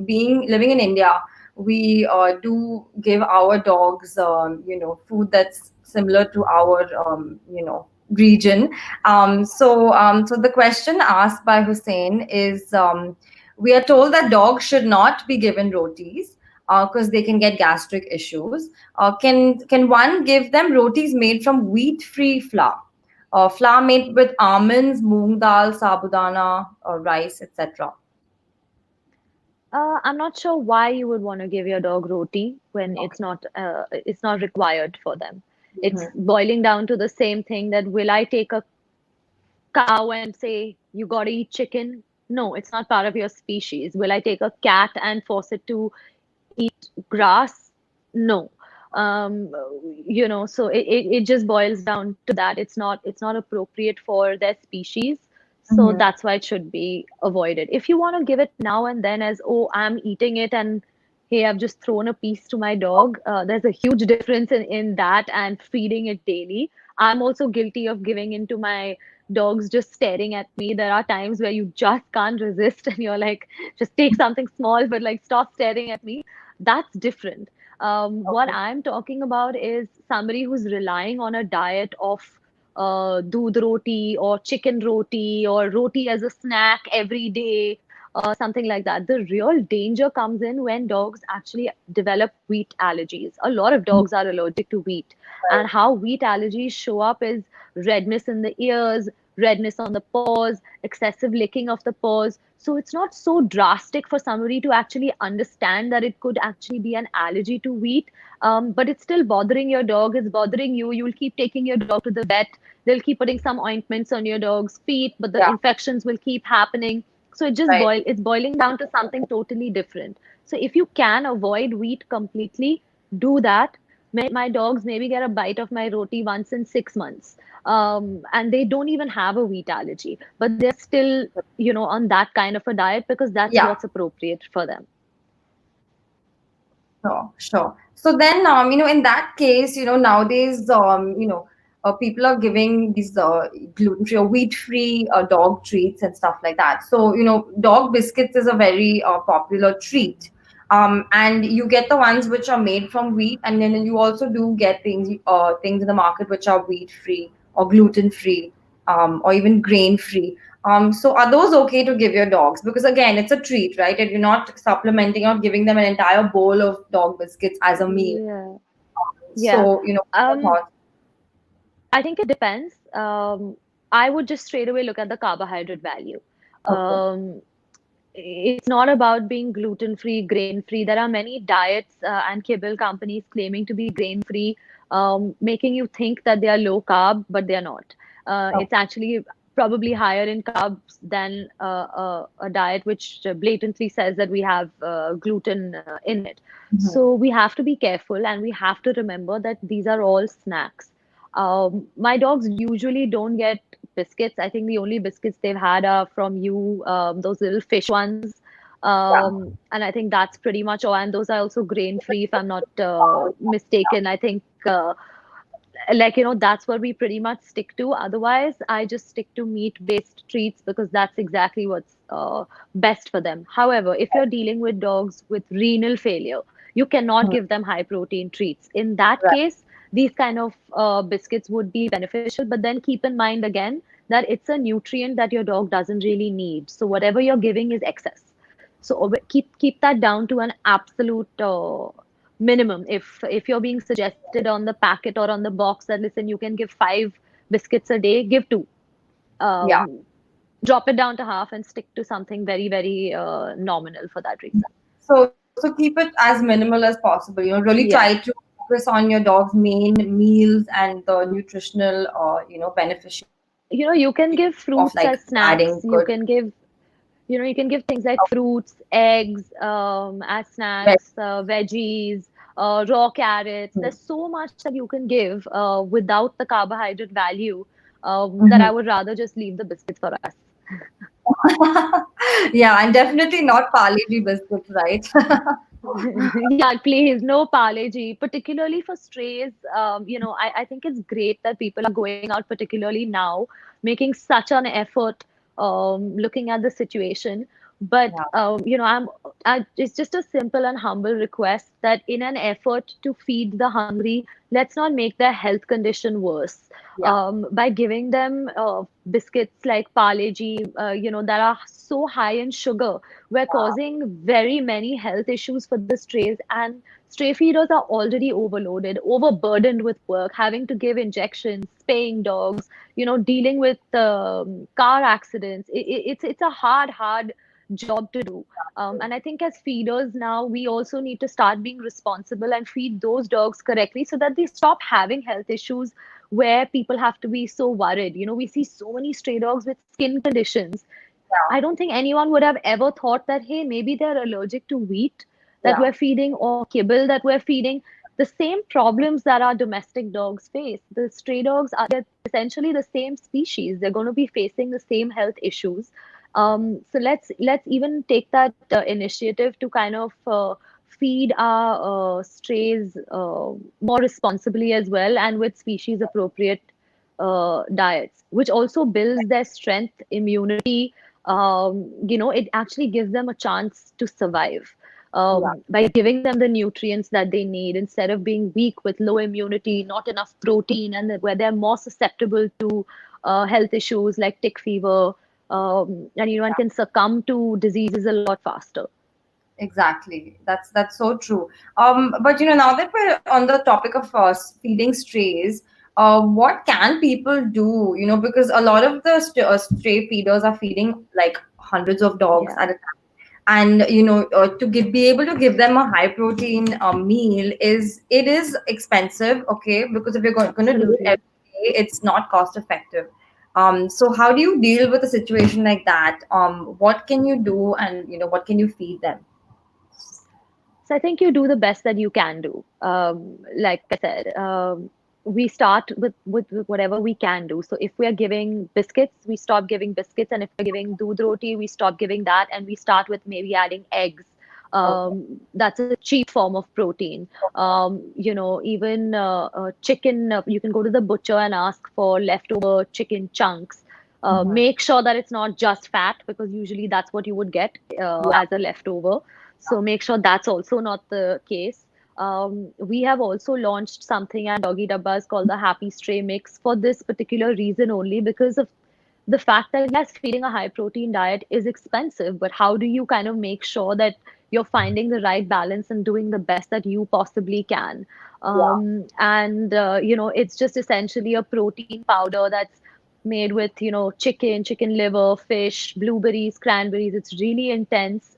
being living in India, we do give our dogs, food that's similar to our, region. So the question asked by Hussein is, we are told that dogs should not be given rotis. because they can get gastric issues. Can one give them rotis made from wheat-free flour? Flour made with almonds, moong dal, sabudana, rice, etc. I'm not sure why you would want to give your dog roti when Okay. it's not required for them. It's Mhm. boiling down to the same thing that will I take a cow and say you got to eat chicken? No, it's not part of your species. Will I take a cat and force it to eat grass? No. Um, so it just boils down to that. It's not appropriate for their species. So Mhm. that's why it should be avoided. If you want to give it now and then as, oh, I'm eating it and hey, I've just thrown a piece to my dog, there's a huge difference in that and feeding it daily. I'm also guilty of giving into my dogs just staring at me. There are times where you just can't resist and you're like, just take something small, but like stop staring at me. That's different. What Okay. I'm talking about is somebody who's relying on a diet of doodh roti or chicken roti or roti as a snack every day, something like that. The real danger comes in when dogs actually develop wheat allergies. A lot of dogs are allergic to wheat, and Right. how wheat allergies show up is redness in the ears, redness on the paws, excessive licking of the paws. So it's not so drastic for somebody to actually understand that it could actually be an allergy to wheat. But it's still bothering your dog, it's bothering you. You'll keep taking your dog to the vet. They'll keep putting some ointments on your dog's feet, but the Yeah. infections will keep happening. So Right. it's boiling down to something totally different. So if you can avoid wheat completely, do that. My dogs maybe get a bite of my roti once in 6 months, and they don't even have a wheat allergy, but they're still, on that kind of a diet because that's Yeah. what's appropriate for them. Sure, sure. So then, in that case, nowadays, people are giving these gluten-free or wheat-free dog treats and stuff like that. So, dog biscuits is a very popular treat. And you get the ones which are made from wheat, and then you also do get things in the market which are wheat-free or gluten-free, or even grain-free. So are those okay to give your dogs? Because again, it's a treat, right? And you're not supplementing or giving them an entire bowl of dog biscuits as a meal. Yeah. Yeah. So, your Um, thoughts? I think it depends. I would just straight away look at the carbohydrate value. Okay. Um, it's not about being gluten free, grain free. There are many diets and kibble companies claiming to be grain free, making you think that they are low carb, but they are not. It's Okay. actually probably higher in carbs than a diet which blatantly says that we have gluten in it. Mhm. So we have to be careful and we have to remember that these are all snacks. My dogs usually don't get biscuits. I think the only biscuits they've had are from you, those little fish ones. Yeah. And I think that's pretty much all. And those are also grain free, if I'm not mistaken. I think, that's what we pretty much stick to. Otherwise, I just stick to meat based treats because that's exactly what's best for them. However, if you're dealing with dogs with renal failure, you cannot Mhm. give them high protein treats. In that Right. case, these kind of biscuits would be beneficial, but then keep in mind again that it's a nutrient that your dog doesn't really need. So whatever you're giving is excess. So keep that down to an absolute minimum. If you're being suggested on the packet or on the box that listen, you can give 5 biscuits a day, give two. Yeah. Drop it down to half and stick to something very, very nominal for that reason. So keep it as minimal as possible. Really Yeah. try to focus on your dog's main meals and the nutritional, beneficiary You can of give like fruits as adding good. snacks. You can give things like fruits, eggs, as Veg. snacks, veggies, raw carrots. There's so much that you can give without the carbohydrate value, that Mhm. I would rather just leave the biscuits for us. Yeah, and definitely not Parle-G biscuits, right? Yeah, please, no Parle-G, particularly for strays. I think it's great that people are going out, particularly now, making such an effort, looking at the situation. But, Yeah. it's just a simple and humble request that in an effort to feed the hungry, let's not make their health condition worse. Yeah. By giving them biscuits like Parle G, that are so high in sugar, we're Yeah. causing very many health issues for the strays. And stray feeders are already overloaded, overburdened with work, having to give injections, spaying dogs, dealing with car accidents. It's a hard job to do. And I think as feeders now, we also need to start being responsible and feed those dogs correctly so that they stop having health issues where people have to be so worried. We see so many stray dogs with skin conditions. I Yeah. don't think anyone would have ever thought that, hey, maybe they're allergic to wheat that Yeah. we're feeding or kibble that we're feeding. The same problems that our domestic dogs face. The stray dogs are they're essentially the same species. They're going to be facing the same health issues. So let's even take that initiative to kind of feed our strays more responsibly as well and with species appropriate diets, which also builds their strength, immunity. It actually gives them a chance to survive Yeah. by giving them the nutrients that they need instead of being weak with low immunity, not enough protein, and where they're more susceptible to health issues like tick fever, and can succumb to diseases a lot faster. Exactly. That's so true. But now that we're on the topic of feeding strays, what can people do? Because a lot of the stray feeders are feeding like hundreds of dogs Yeah, at a time, and to be able to give them a high protein meal is expensive. Okay, because if you're going to do it absolutely. every day, it's not cost effective. So how do you deal with a situation like that? What can you do, and what can you feed them? So I think you do the best that you can do. Like I said, we start with whatever we can do. So if we are giving biscuits, we stop giving biscuits, and if we're giving doodh roti, we stop giving that, and we start with maybe adding eggs. Okay. That's a cheap form of protein. Even chicken, you can go to the butcher and ask for leftover chicken chunks. Mhm. Make sure that it's not just fat because usually that's what you would get Yeah. as a leftover. So make sure that's also not the case. We have also launched something at Doggy Dabbas called the Happy Stray Mix for this particular reason only because of the fact that yes, feeding a high protein diet is expensive, but how do you kind of make sure that you're finding the right balance and doing the best that you possibly can? Yeah. And it's just essentially a protein powder that's made with chicken liver, fish, blueberries, cranberries. It's really intense.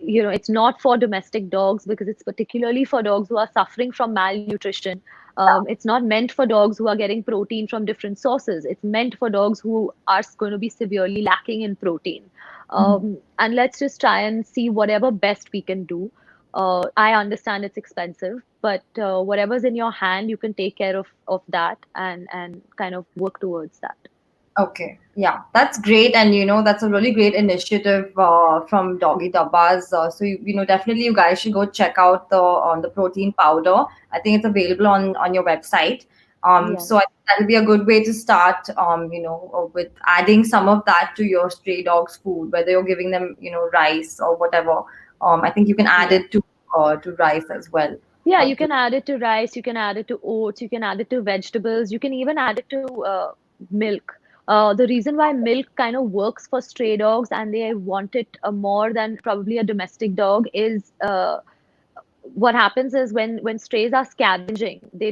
It's not for domestic dogs because it's particularly for dogs who are suffering from malnutrition. It's not meant for dogs who are getting protein from different sources. It's meant for dogs who are going to be severely lacking in protein. Mhm. And let's just try and see whatever best we can do. I understand it's expensive, but whatever's in your hand, you can take care of that and kind of work towards that. Okay, yeah, that's great, and that's a really great initiative from Doggy Dabbas. So definitely you guys should go check out the protein powder. I think it's available on your website. So I Yes. think that'll be a good way to start. With adding some of that to your stray dogs' food, whether you're giving them rice or whatever. I think you can add Yeah. it to rice as well. Yeah, Uh, you to, can add it to rice, you can add it to oats, you can add it to vegetables, you can even add it to milk. The reason why milk kind of works for stray dogs and they want it more than probably a domestic dog is what happens is when strays are scavenging, they're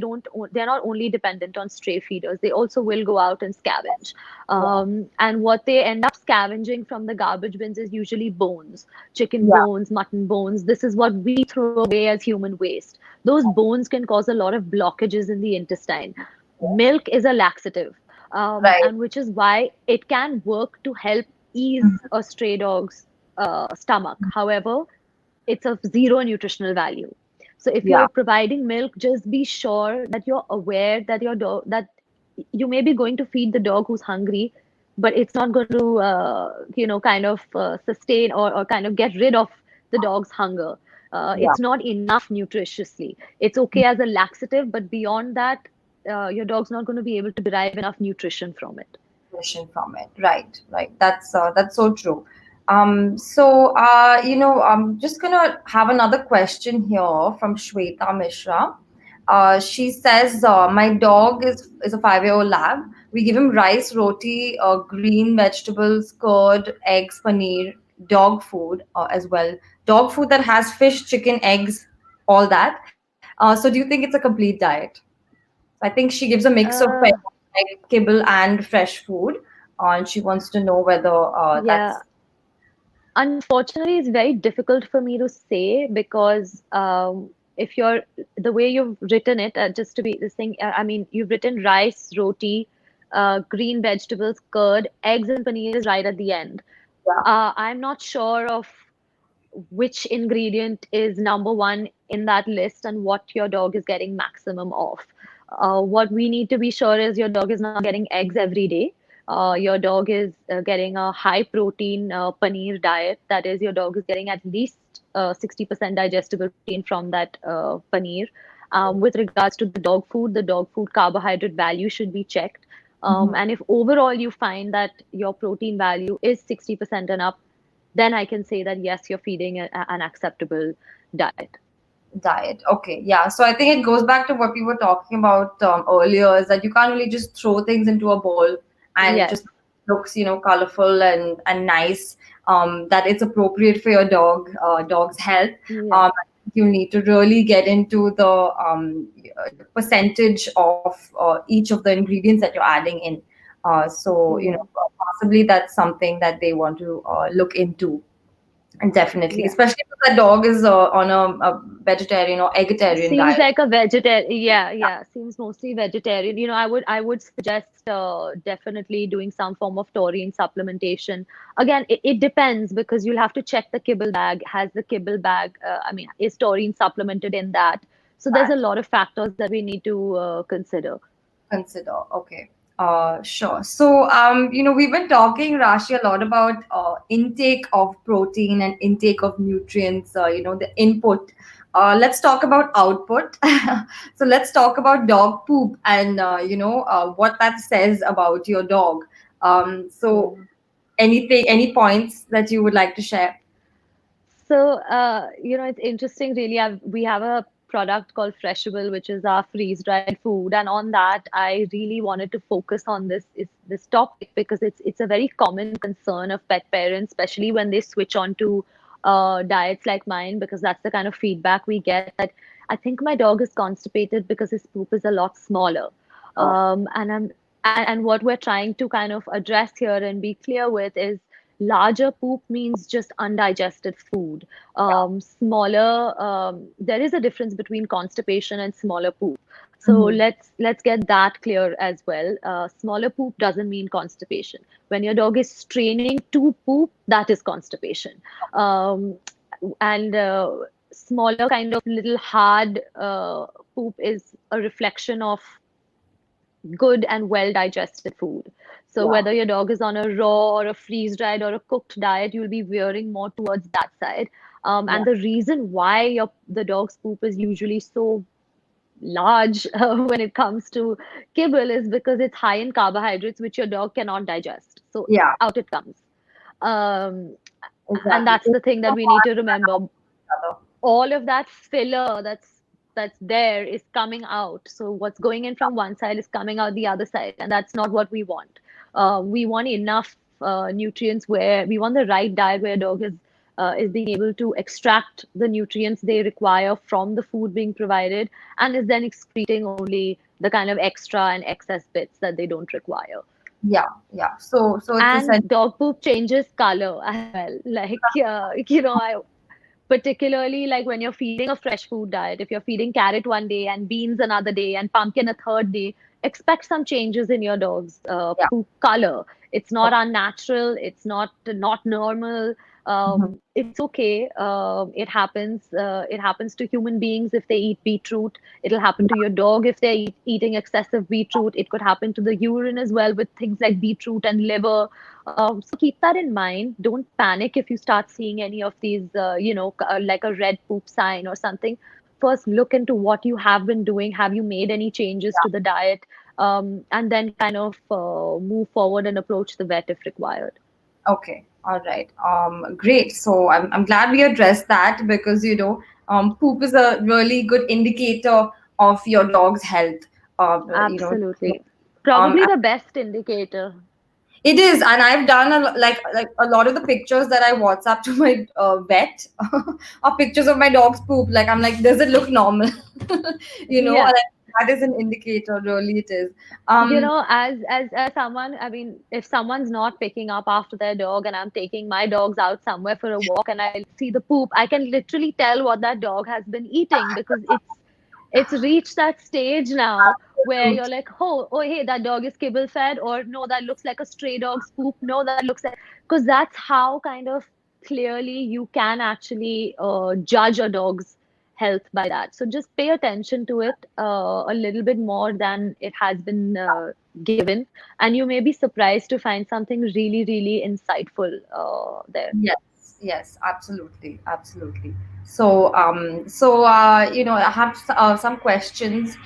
not only dependent on stray feeders, they also will go out and scavenge. yeah, And what they end up scavenging from the garbage bins is usually bones, chicken yeah, bones, mutton bones. This is what we throw away as human waste. Those bones can cause a lot of blockages in the intestine. Milk is a laxative, right. and which is why it can work to help ease a stray dog's stomach. However, it's of zero nutritional value. So if Yeah, you're providing milk, just be sure that you're aware that your dog that you may be going to feed the dog who's hungry, but it's not going to kind of sustain or kind of get rid of the dog's hunger. yeah. It's not enough nutritiously. It's okay as a laxative, but beyond that, your dog's not going to be able to derive enough nutrition from it. Nutrition from it. Right, right. That's so true. I'm just gonna have another question here from Shweta Mishra. She says my dog is a 5-year-old lab. We give him rice, roti, green vegetables, curd, eggs, paneer, dog food as well. Dog food that has fish, chicken, eggs, all that. So do you think it's a complete diet? I think she gives a mix of Uh, like kibble and fresh food, and she wants to know whether yeah. that's Unfortunately, it's very difficult for me to say because if you're the way you've written it, just to be this thing, I mean, you've written rice, roti, green vegetables, curd, eggs, and paneer is right at the end. yeah. I'm not sure of which ingredient is number one in that list and what your dog is getting maximum of. What we need to be sure is your dog is not getting eggs every day. Your dog is getting a high protein paneer diet. That is, your dog is getting at least 60% digestible protein from that paneer. With regards to the dog food carbohydrate value should be checked. Mhm. And if overall you find that your protein value is 60% and up, then I can say that yes, you're feeding an acceptable diet. Diet. Okay, yeah. So I think it goes back to what we were talking about earlier, is that you can't really just throw things into a bowl and it Yes. just looks, colorful and nice. That it's appropriate for your dog's health. Yeah. You need to really get into the percentage of each of the ingredients that you're adding in. So, Yeah. possibly that's something that they want to look into. And definitely, Yeah. especially if the dog is on a vegetarian or eggetarian Seems diet. like a vegetarian. Yeah, yeah. Seems mostly vegetarian. I would suggest definitely doing some form of taurine supplementation. Again, it depends because you'll have to check the kibble bag. Has the kibble bag, I mean, is taurine supplemented in that? So there's a Fat lot of factors that we need to consider. consider. Okay. Sure. So, we've been talking, Rashi, a lot about intake of protein and intake of nutrients, the input. Let's talk about output. So, let's talk about dog poop and, what that says about your dog. So, Yeah. any points that you would like to share? So, it's interesting, really. We have a product called Freshable, which is our freeze-dried food, and on that, I really wanted to focus on this topic because it's a very common concern of pet parents, especially when they switch on to diets like mine, because that's the kind of feedback we get that I think my dog is constipated because his poop is a lot smaller. Oh, And what we're trying to kind of address here and be clear with is larger poop means just undigested food. Smaller, there is a difference between constipation and smaller poop. So mhm. let's get that clear as well. Smaller poop doesn't mean constipation. When your dog is straining to poop, that is constipation. Um, and Smaller kind of little hard poop is a reflection of good and well digested food. So Yeah, whether your dog is on a raw or a freeze dried or a cooked diet, you'll be veering more towards that side. yeah, And the reason why the dog's poop is usually so large when it comes to kibble is because it's high in carbohydrates, which your dog cannot digest. So yeah, out it comes. Um, and exactly. that's the thing that we need to remember. Other. All of that filler that's there is coming out. So what's going in from one side is coming out the other side, and that's not what we want. We want enough nutrients where we want the right diet where a dog is being able to extract the nutrients they require from the food being provided and is then excreting only the kind of extra and excess bits that they don't require. Yeah, yeah. So it's And essential. dog poop changes color as well. Like, I particularly like when you're feeding a fresh food diet, if you're feeding carrot one day and beans another day and pumpkin a third day, expect some changes in your dog's Yeah. poop color. It's not Okay. unnatural, it's not normal. Mhm. It's okay. It happens to human beings if they eat beetroot. It'll happen to your dog if they're eating excessive beetroot. It could happen to the urine as well with things like beetroot and liver. So keep that in mind. Don't panic if you start seeing any of these, like a red poop sign or something. First, look into what you have been doing. Have you made any changes to the diet? And then kind of move forward and approach the vet if required. Okay, all right. Great. So I'm glad we addressed that because poop is a really good indicator of your dog's health. You know, Absolutely. um, Probably the best indicator. it is, and I've done like a lot of the pictures that I WhatsApp to my vet are pictures of my dog's poop. Like I'm like, does it look normal? Yeah. Like, that is an indicator. Really, it is. You Um, know, as someone, I mean, if someone's not picking up after their dog and I'm taking my dogs out somewhere for a walk and I see the poop, I can literally tell what that dog has been eating because it's reached that stage now where you're like, oh, hey, that dog is kibble fed, or no, that looks like a stray dog's poop. No, that looks like, because that's how kind of clearly you can actually judge a dog's health by that. So just pay attention to it a little bit more than it has been given, and you may be surprised to find something really, really insightful there. Yes, yes, absolutely, absolutely. I have some questions.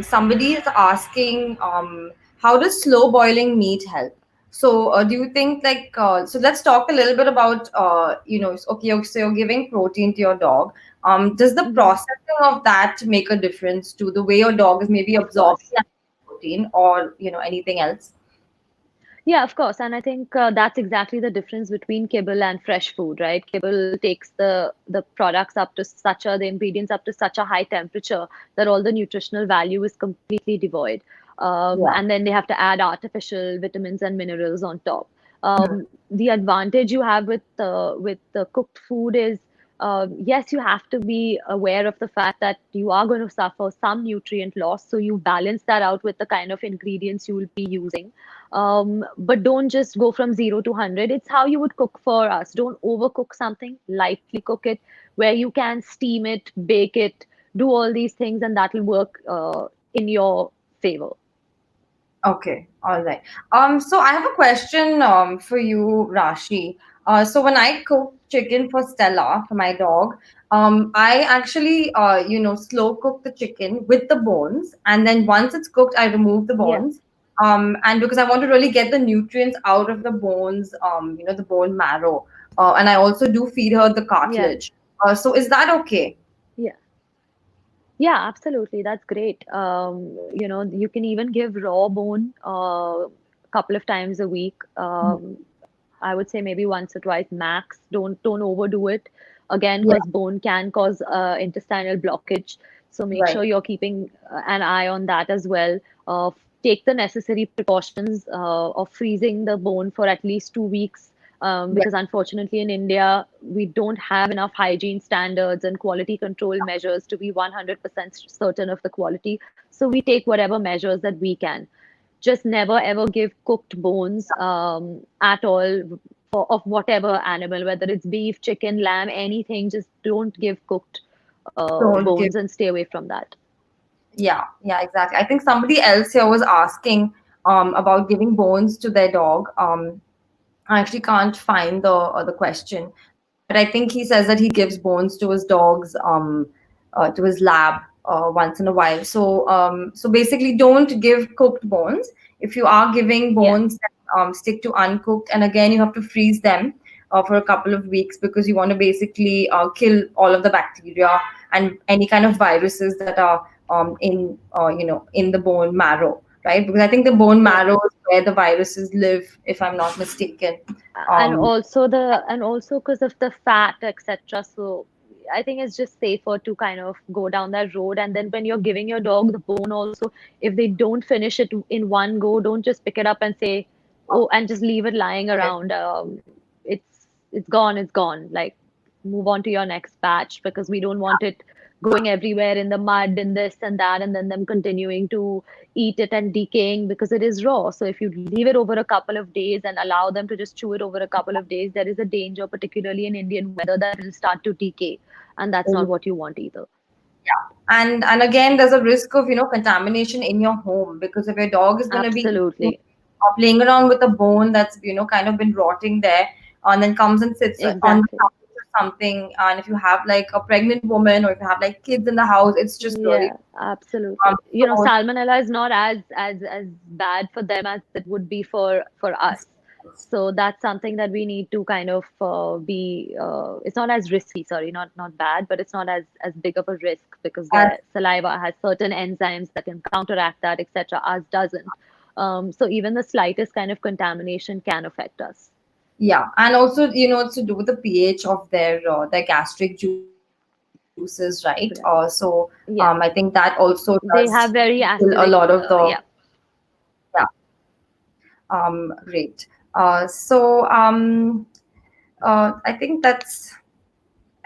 Somebody is asking, how does slow boiling meat help? So, do you think so let's talk a little bit about, okay, so you're giving protein to your dog. Does the Hmm. processing of that make a difference to the way your dog is maybe Of absorbing course. that protein or, anything else? Yeah, of course. And I think that's exactly the difference between kibble and fresh food, right? Kibble takes the products up to the ingredients up to such a high temperature that all the nutritional value is completely devoid. Yeah. And then they have to add artificial vitamins and minerals on top. Mhm. The advantage you have with the cooked food is yes, you have to be aware of the fact that you are going to suffer some nutrient loss. So you balance that out with the kind of ingredients you will be using. But don't just go from 0 to 100. It's how you would cook for us. Don't overcook something, lightly cook it, where you can steam it, bake it, do all these things, and that will work in your favor. Okay, all right. So I have a question for you, Rashi. So when I cook chicken for Stella, for my dog, I actually slow cook the chicken with the bones, and then once it's cooked, I remove the Yeah, bones. And because I want to really get the nutrients out of the bones, the bone marrow, and I also do feed her the yeah, cartilage. So is that okay? yeah. Yeah, absolutely. That's great. You can even give raw bone a couple of times a week. I would say maybe once or twice max. Don't overdo it. Again, Yeah, because bone can cause intestinal blockage. So make right. sure you're keeping an eye on that as well. Take the necessary precautions of freezing the bone for at least 2 weeks. Right. Because unfortunately in India, we don't have enough hygiene standards and quality control measures to be 100% certain of the quality. So we take whatever measures that we can. Just never ever give cooked bones at all of whatever animal, whether it's beef, chicken, lamb, anything. Just don't give cooked Don't give. bones and stay away from that. Yeah, yeah, exactly. I think somebody else here was asking about giving bones to their dog. I actually can't find the question, but I think he says that he gives bones to his dogs, to his lab once in a while. So basically, don't give cooked bones. If you are giving Yeah. bones, stick to uncooked, and again, you have to freeze them for a couple of weeks because you want to basically kill all of the bacteria and any kind of viruses that are in the bone marrow, right? Because I think the bone Yeah. marrow is where the viruses live, if I'm not mistaken. and Um, also the and also because of the fat, etc. So I think it's just safer to kind of go down that road. And then when you're giving your dog the bone also, if they don't finish it in one go, don't just pick it up and say, oh, and just leave it lying okay. around. It's gone, it's gone. Like, move on to your next batch, because we don't want it going everywhere in the mud and this and that, and then them continuing to eat it and decaying because it is raw. So if you leave it over a couple of days and allow them to just chew it over a couple of days, there is a danger, particularly in Indian weather, that it'll start to decay, and that's not what you want either. Yeah, and again, there's a risk of contamination in your home because if your dog is going to be eating Absolutely. or playing around with a bone that's kind of been rotting there, and then comes and sits on the Exactly. couch or something, and if you have like a pregnant woman or if you have like kids in the house, it's just really Yeah, absolutely. so Salmonella is not as bad for them as it would be for us. So that's something that we need to kind of be. It's not as risky, sorry, not bad, but it's not as big of a risk because And their saliva has certain enzymes that can counteract that, etc. Ours doesn't. So even the slightest kind of contamination can affect us. yeah, and also, it's to do with the pH of their gastric juices, right? So Correct. I think that Yeah, also does they have kill very a lot of acidic. the. Yeah. Yeah. Great. So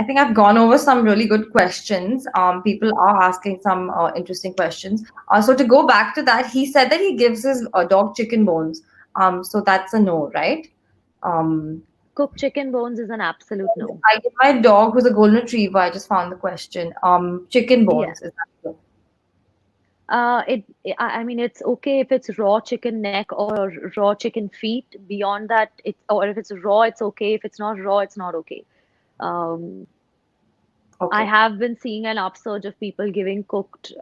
I think I've gone over some really good questions. People are asking some interesting questions. So to go back to that, he said that he gives his dog chicken bones. So that's a no, right? Um, Cooked chicken bones is an absolute no. I give my dog, who's a golden retriever, I just found the question. Chicken Yeah. bones, is that good? I mean, it's okay if it's raw chicken neck or raw chicken feet. Beyond that, or if it's raw, it's okay. If it's not raw, it's not okay. Um, I Okay. have been seeing an upsurge of people giving cooked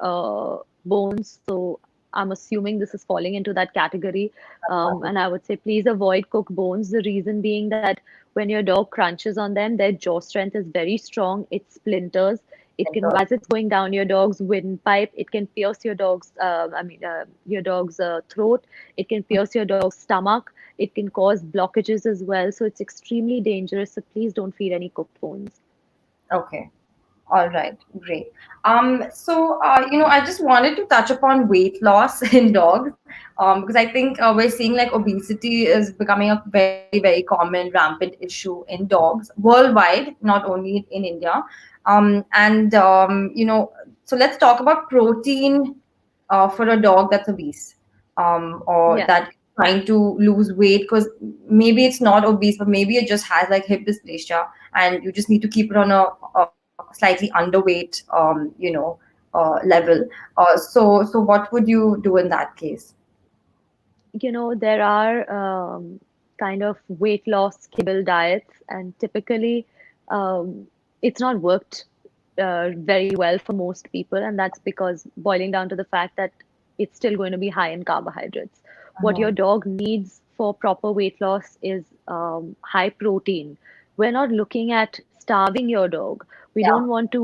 bones, so I'm assuming this is falling into that category. And I would say please avoid cooked bones. The reason being that when your dog crunches on them, their jaw strength is very strong. It splinters. It can, as it's going down your dog's windpipe, it can pierce your dog's, your dog's throat. It can pierce your dog's stomach. It can cause blockages as well. So it's extremely dangerous. So please don't feed any cooked bones. Okay. All right, great. I just wanted to touch upon weight loss in dogs, because I think we're seeing like obesity is becoming a very, very common, rampant issue in dogs worldwide, not only in India. So let's talk about protein for a dog that's obese, or Yeah. that trying to lose weight, because maybe it's not obese, but maybe it just has like hip dysplasia, and you just need to keep it on a slightly underweight, level. So what would you do in that case? There are kind of weight loss kibble diets, and typically it's not worked very well for most people, and that's because boiling down to the fact that it's still going to be high in carbohydrates. What your Uh-huh. dog needs for proper weight loss is high protein. We're not looking at starving your dog. We Yeah, don't want to,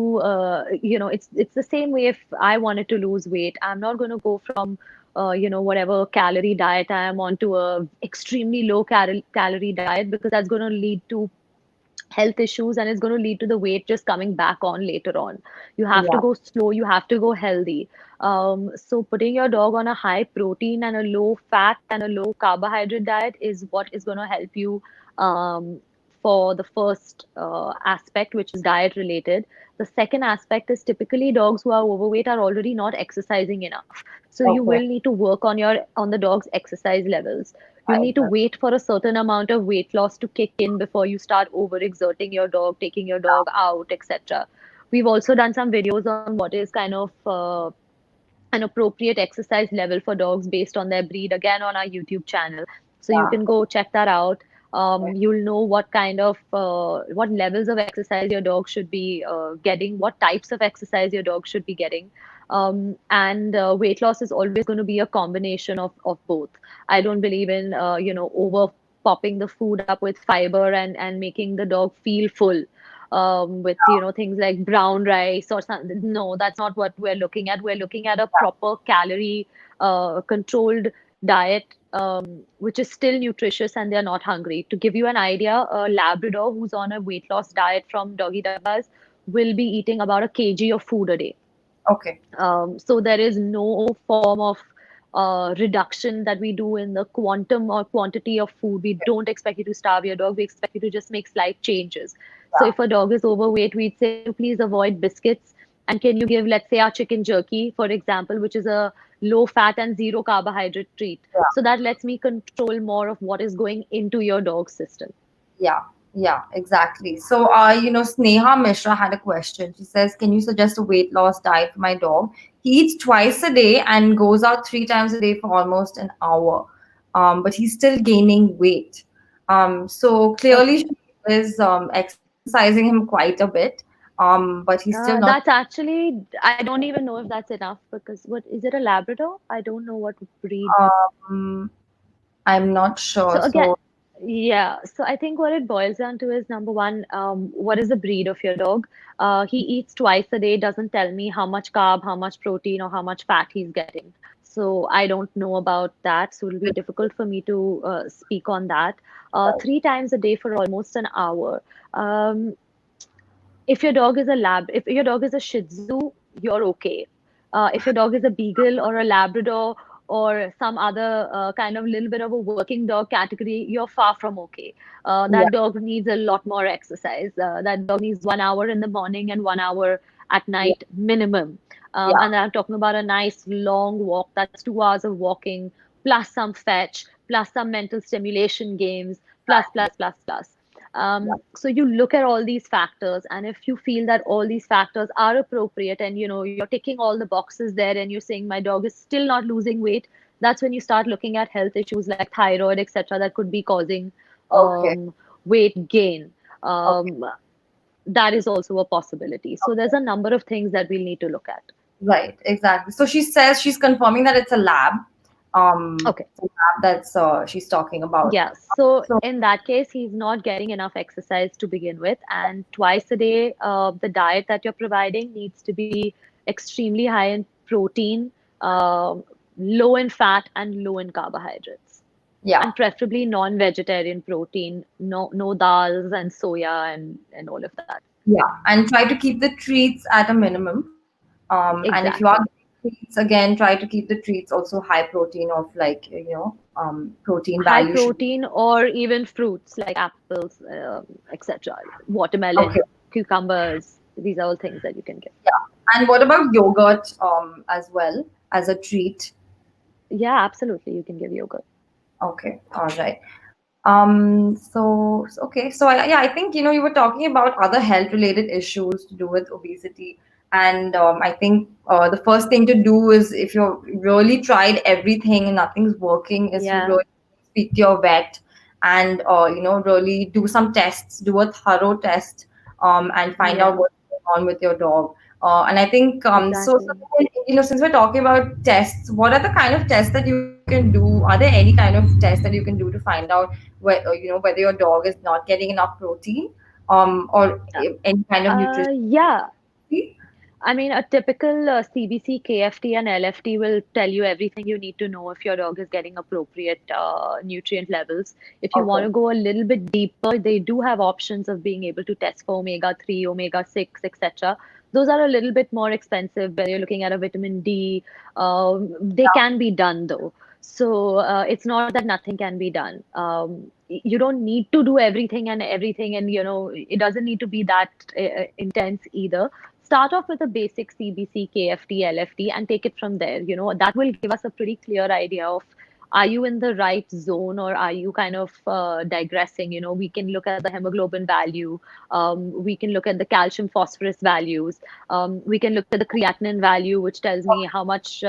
it's the same way if I wanted to lose weight. I'm not going to go from whatever calorie diet I am onto a extremely low calorie diet because that's going to lead to health issues and it's going to lead to the weight just coming back on later on. You have to yeah, go slow, you have to go healthy. So putting your dog on a high protein and a low fat and a low carbohydrate diet is what is going to help you um, for the first aspect, which is diet related. The second aspect is typically dogs who are overweight are already not exercising enough. So you will okay. need to work on the dog's exercise levels. You'll I need to wait for a certain amount of weight loss to kick in before you start overexerting your dog, taking your dog out, etc. We've also done some videos on what is kind of an appropriate exercise level for dogs based on their breed, again on our YouTube channel. So you Yeah, can go check that out. okay. You'll know what kind of what levels of exercise your dog should be getting, what types of exercise your dog should be getting. And weight loss is always going to be a combination of both. I don't believe in over popping the food up with fiber and making the dog feel full with things like brown rice or something. No, that's not what we're looking at. We're looking at a proper calorie controlled diet, which is still nutritious and they're not hungry. To give you an idea, a Labrador who's on a weight loss diet from Doggy Dabbas will be eating about a kg of food a day. Okay. So there is no form of reduction that we do in the quantum or quantity of food. We don't expect you to starve your dog. We expect you to just make slight changes. So Yeah. if a dog is overweight, we'd say, can you please avoid biscuits? And can you give, let's say, our chicken jerky, for example, which is a low fat and zero carbohydrate treat. So that lets me control more of what is going into your dog's system. Yeah, yeah, exactly. So, Sneha Mishra had a question. She says, "Can you suggest a weight loss diet for my dog? He eats twice a day and goes out three times a day for almost an hour, but he's still gaining weight. So clearly, Okay. she is exercising him quite a bit, but he's still not. That's actually, I don't even know if that's enough because what is it, a Labrador? I don't know what breed. Um, I'm not So sure. again, So." Yeah, so I think what it boils down to is number one, what is the breed of your dog? He eats twice a day, doesn't tell me how much carb, how much protein, or how much fat he's getting. So I don't know about that. So it'll be difficult for me to speak on that. Right. 3 times a day for almost an hour. Um, if your dog is a if your dog is a Shih Tzu, you're okay. If your dog is a Beagle or a Labrador or some other kind of little bit of a working dog category, you're far from okay. Yeah. That dog needs a lot more exercise. That dog needs 1 hour in the morning and 1 hour at Yeah. night minimum. Yeah. And I'm talking about a nice long walk. That's 2 hours of walking, plus some fetch, plus some mental stimulation games, plus, plus, Exactly. plus, plus. Yeah. So you look at all these factors, and if you feel that all these factors are appropriate, and you're ticking all the boxes there, and you're saying my dog is still not losing weight, that's when you start looking at health issues like thyroid, etc., that could be causing Okay. weight gain. Okay. Um, that is also a possibility. So there's a number of things that we'll need to look at. Right, exactly. So she says she's confirming that it's a lab. Okay. It's a lab that's she's talking about. Yeah, so So in that case, he's not getting enough exercise to begin with, and twice a day, the diet that you're providing needs to be extremely high in protein, low in fat, and low in carbohydrates, yeah, and preferably non-vegetarian protein, no dals and soya and all of that. yeah, and try to keep the treats at a minimum. And if you are Exactly. getting treats, again, try to keep the treats also high protein of like protein High value should be protein or even fruits like apples, etc., okay. watermelon, cucumbers. These are all things that you can give. Yeah. And what about yogurt as well as a treat? Yeah, absolutely. You can give yogurt. Okay, all right. Okay, so yeah, I think you were talking about other health-related issues to do with obesity, and I think the first thing to do is if you're really tried everything and nothing's working, is to Yeah, really speak to your vet and really do some tests, do a thorough test, and find out yeah, what's going on with your dog. And I think so exactly. since we're talking about tests, what are the kind of tests that you can do? Are there any kind of tests that you can do to find out whether your dog is not getting enough protein, or Uh, any kind of nutrition? yeah. I mean, a typical CBC, KFT, and LFT will tell you everything you need to know if your dog is getting appropriate nutrient levels. If you want Okay. to go a little bit deeper, they do have options of being able to test for omega 3, omega 6, etc. Those are a little bit more expensive when you're looking at a vitamin D. They Yeah. can be done though. So it's not that nothing can be done. You don't need to do everything, and it doesn't need to be that intense either. Start off with a basic CBC, KFT, LFT, and take it from there. That will give us a pretty clear idea of, are you in the right zone, or are you kind of digressing? We can look at the hemoglobin value. We can look at the calcium phosphorus values. We can look at the creatinine value, which tells me how much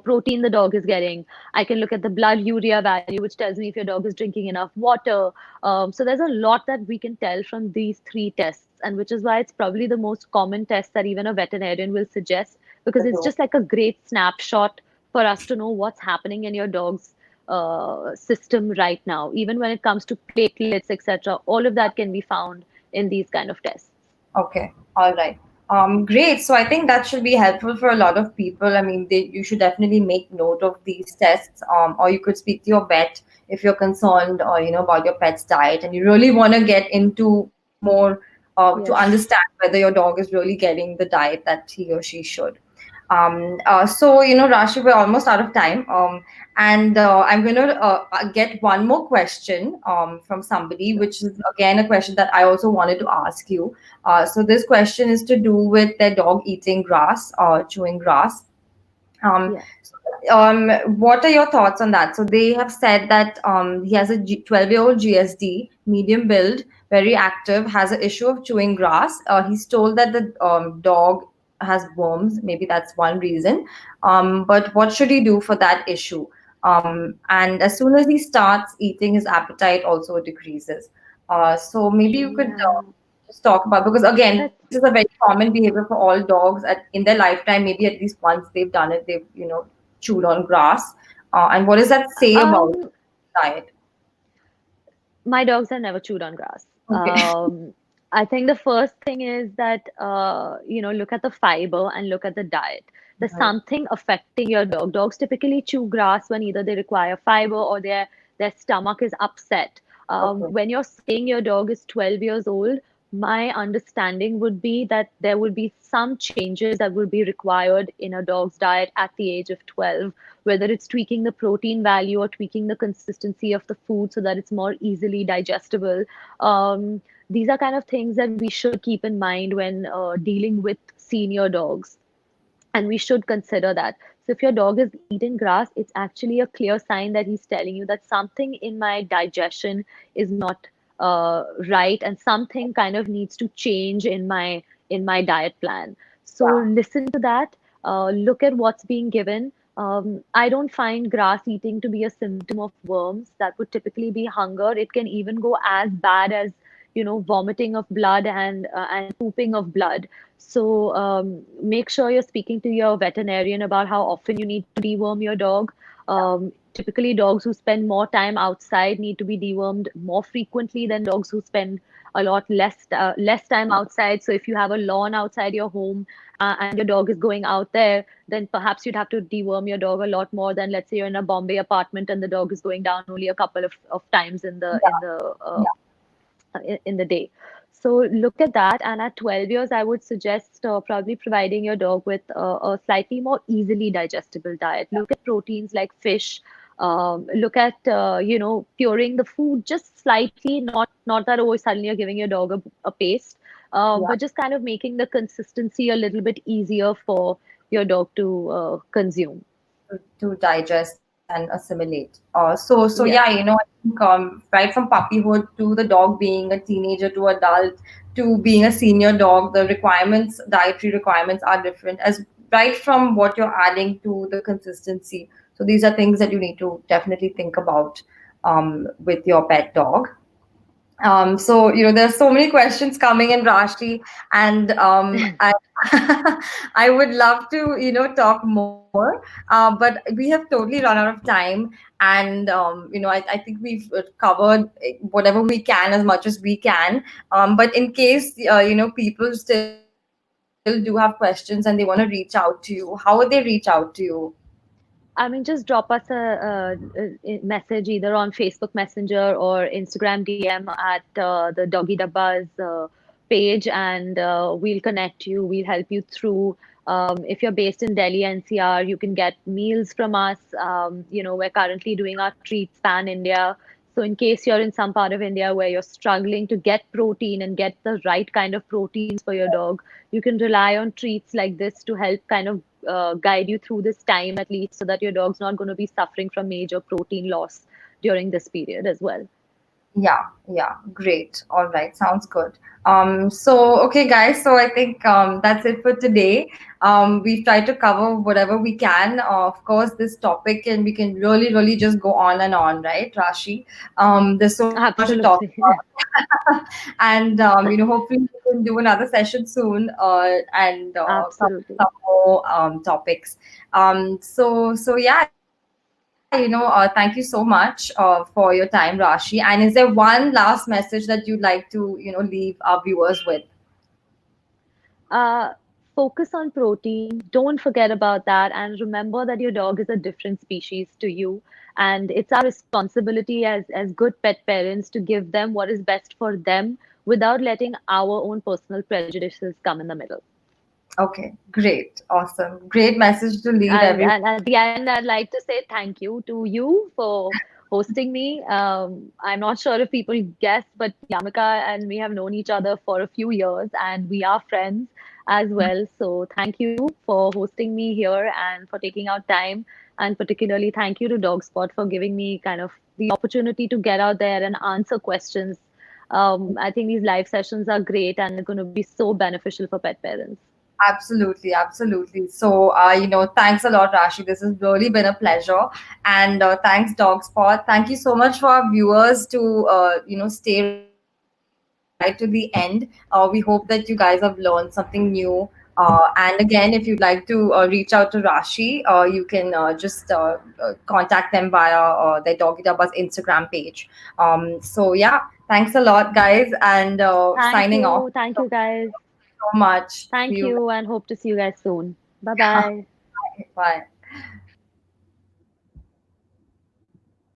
protein the dog is getting. I can look at the blood urea value, which tells me if your dog is drinking enough water. So there's a lot that we can tell from these three tests, and which is why it's probably the most common test that even a veterinarian will suggest, because it's just like a great snapshot for us to know what's happening in your dog's system right now. Even when it comes to platelets, etc., all of that can be found in these kind of tests. Okay, all right. Great. So I think that should be helpful for a lot of people. I mean, you should definitely make note of these tests, or you could speak to your vet if you're concerned, or about your pet's diet, and you really want to get into more to Yeah. understand whether your dog is really getting the diet that he or she should. So, Rashi, we're almost out of time. And I'm going to get one more question from somebody, Sure. which is again a question that I also wanted to ask you. So this question is to do with their dog eating grass or chewing grass. Um, Yeah. what are your thoughts on that? So they have said that he has a 12-year-old GSD, medium build, very active, has an issue of chewing grass. He's told that the dog has worms. Maybe that's one reason. But what should he do for that issue? And as soon as he starts eating, his appetite also decreases. So maybe you could Yeah. just talk about, because again, this is a That's very common behavior for all dogs in their lifetime. Maybe at least once they've done it, they've chewed on grass. And what does that say about um diet? My dogs have never chewed on grass. Okay. I think the first thing is that look at the fiber and look at the diet. There's Right. something affecting your dog. Dogs typically chew grass when either they require fiber or their stomach is upset. Okay. When you're saying your dog is 12 years old, my understanding would be that there would be some changes that would be required in a dog's diet at the age of 12, whether it's tweaking the protein value or tweaking the consistency of the food so that it's more easily digestible. These are kind of things that we should keep in mind when dealing with senior dogs, and we should consider that. So if your dog is eating grass, it's actually a clear sign that he's telling you that something in my digestion is not right, and something kind of needs to change in my diet plan. So Yeah. listen to that. Look at what's being given. I don't find grass eating to be a symptom of worms. That would typically be hunger. It can even go as bad as vomiting of blood and pooping of blood. So make sure you're speaking to your veterinarian about how often you need to deworm your dog. Typically, dogs who spend more time outside need to be dewormed more frequently than dogs who spend a lot less time outside. So if you have a lawn outside your home and your dog is going out there, then perhaps you'd have to deworm your dog a lot more than, let's say, you're in a Bombay apartment and the dog is going down only a couple of times Yeah. Yeah. in the day. So look at that. And at 12 years, I would suggest probably providing your dog with a slightly more easily digestible diet. Look at proteins like fish. Look at curing the food just slightly, not that oh suddenly you're giving your dog a paste, Yeah. but just kind of making the consistency a little bit easier for your dog to consume. To digest and assimilate. So yeah, Yes. I think right from puppyhood to the dog being a teenager to adult to being a senior dog, the requirements, dietary requirements are different. As right from what you're adding to the consistency. So these are things that you need to definitely think about with your pet dog. So there's so many questions coming in, Rashi, and I I would love to talk more, but we have totally run out of time, and I think we've covered whatever we can as much as we can. But in case people still do have questions and they want to reach out to you, how would they reach out to you? I mean, just drop us a message either on Facebook Messenger or Instagram DM at the Doggy Dabbas page, and we'll connect you. We'll help you through. If you're based in Delhi NCR, you can get meals from us. We're currently doing our treats pan India. So in case you're in some part of India where you're struggling to get protein and get the right kind of proteins for your dog, you can rely on treats like this to help kind of guide you through this time at least so that your dog's not going to be suffering from major protein loss during this period as well. Yeah, yeah, great. All right, sounds good. So okay, guys. So I think that's it for today. We've tried to cover whatever we can. Of course, this topic and we can really, really just go on and on, right, Rashi? There's so much to talk Absolutely. about, and hopefully we can do another session soon, and cover Absolutely. some more topics. So yeah, thank you so much for your time, Rashi. And is there one last message that you'd like to, leave our viewers with? Uh, Focus on protein. Don't forget about that. And remember that your dog is a different species to you. And it's our responsibility as good pet parents to give them what is best for them without letting our own personal prejudices come in the middle. Okay, great, awesome, great message to leave everyone. And at the end, I'd like to say thank you to you for hosting me. I'm not sure if people guessed, but Yamika and me have known each other for a few years and we are friends as well. So thank you for hosting me here and for taking out time. And particularly thank you to DogSpot for giving me kind of the opportunity to get out there and answer questions. I think these live sessions are great and they're going to be so beneficial for pet parents. Absolutely, absolutely. So, thanks a lot, Rashi. This has really been a pleasure. And thanks, DogSpot. Thank you so much for our viewers to, stay right to the end. We hope that you guys have learned something new. And again, if you'd like to reach out to Rashee, you can just contact them via their Doggy Dabbas Instagram page. So yeah, thanks a lot, guys, and signing off. Thank you guys. So much. See Thank you. you, and hope to see you guys soon. Bye bye. Bye.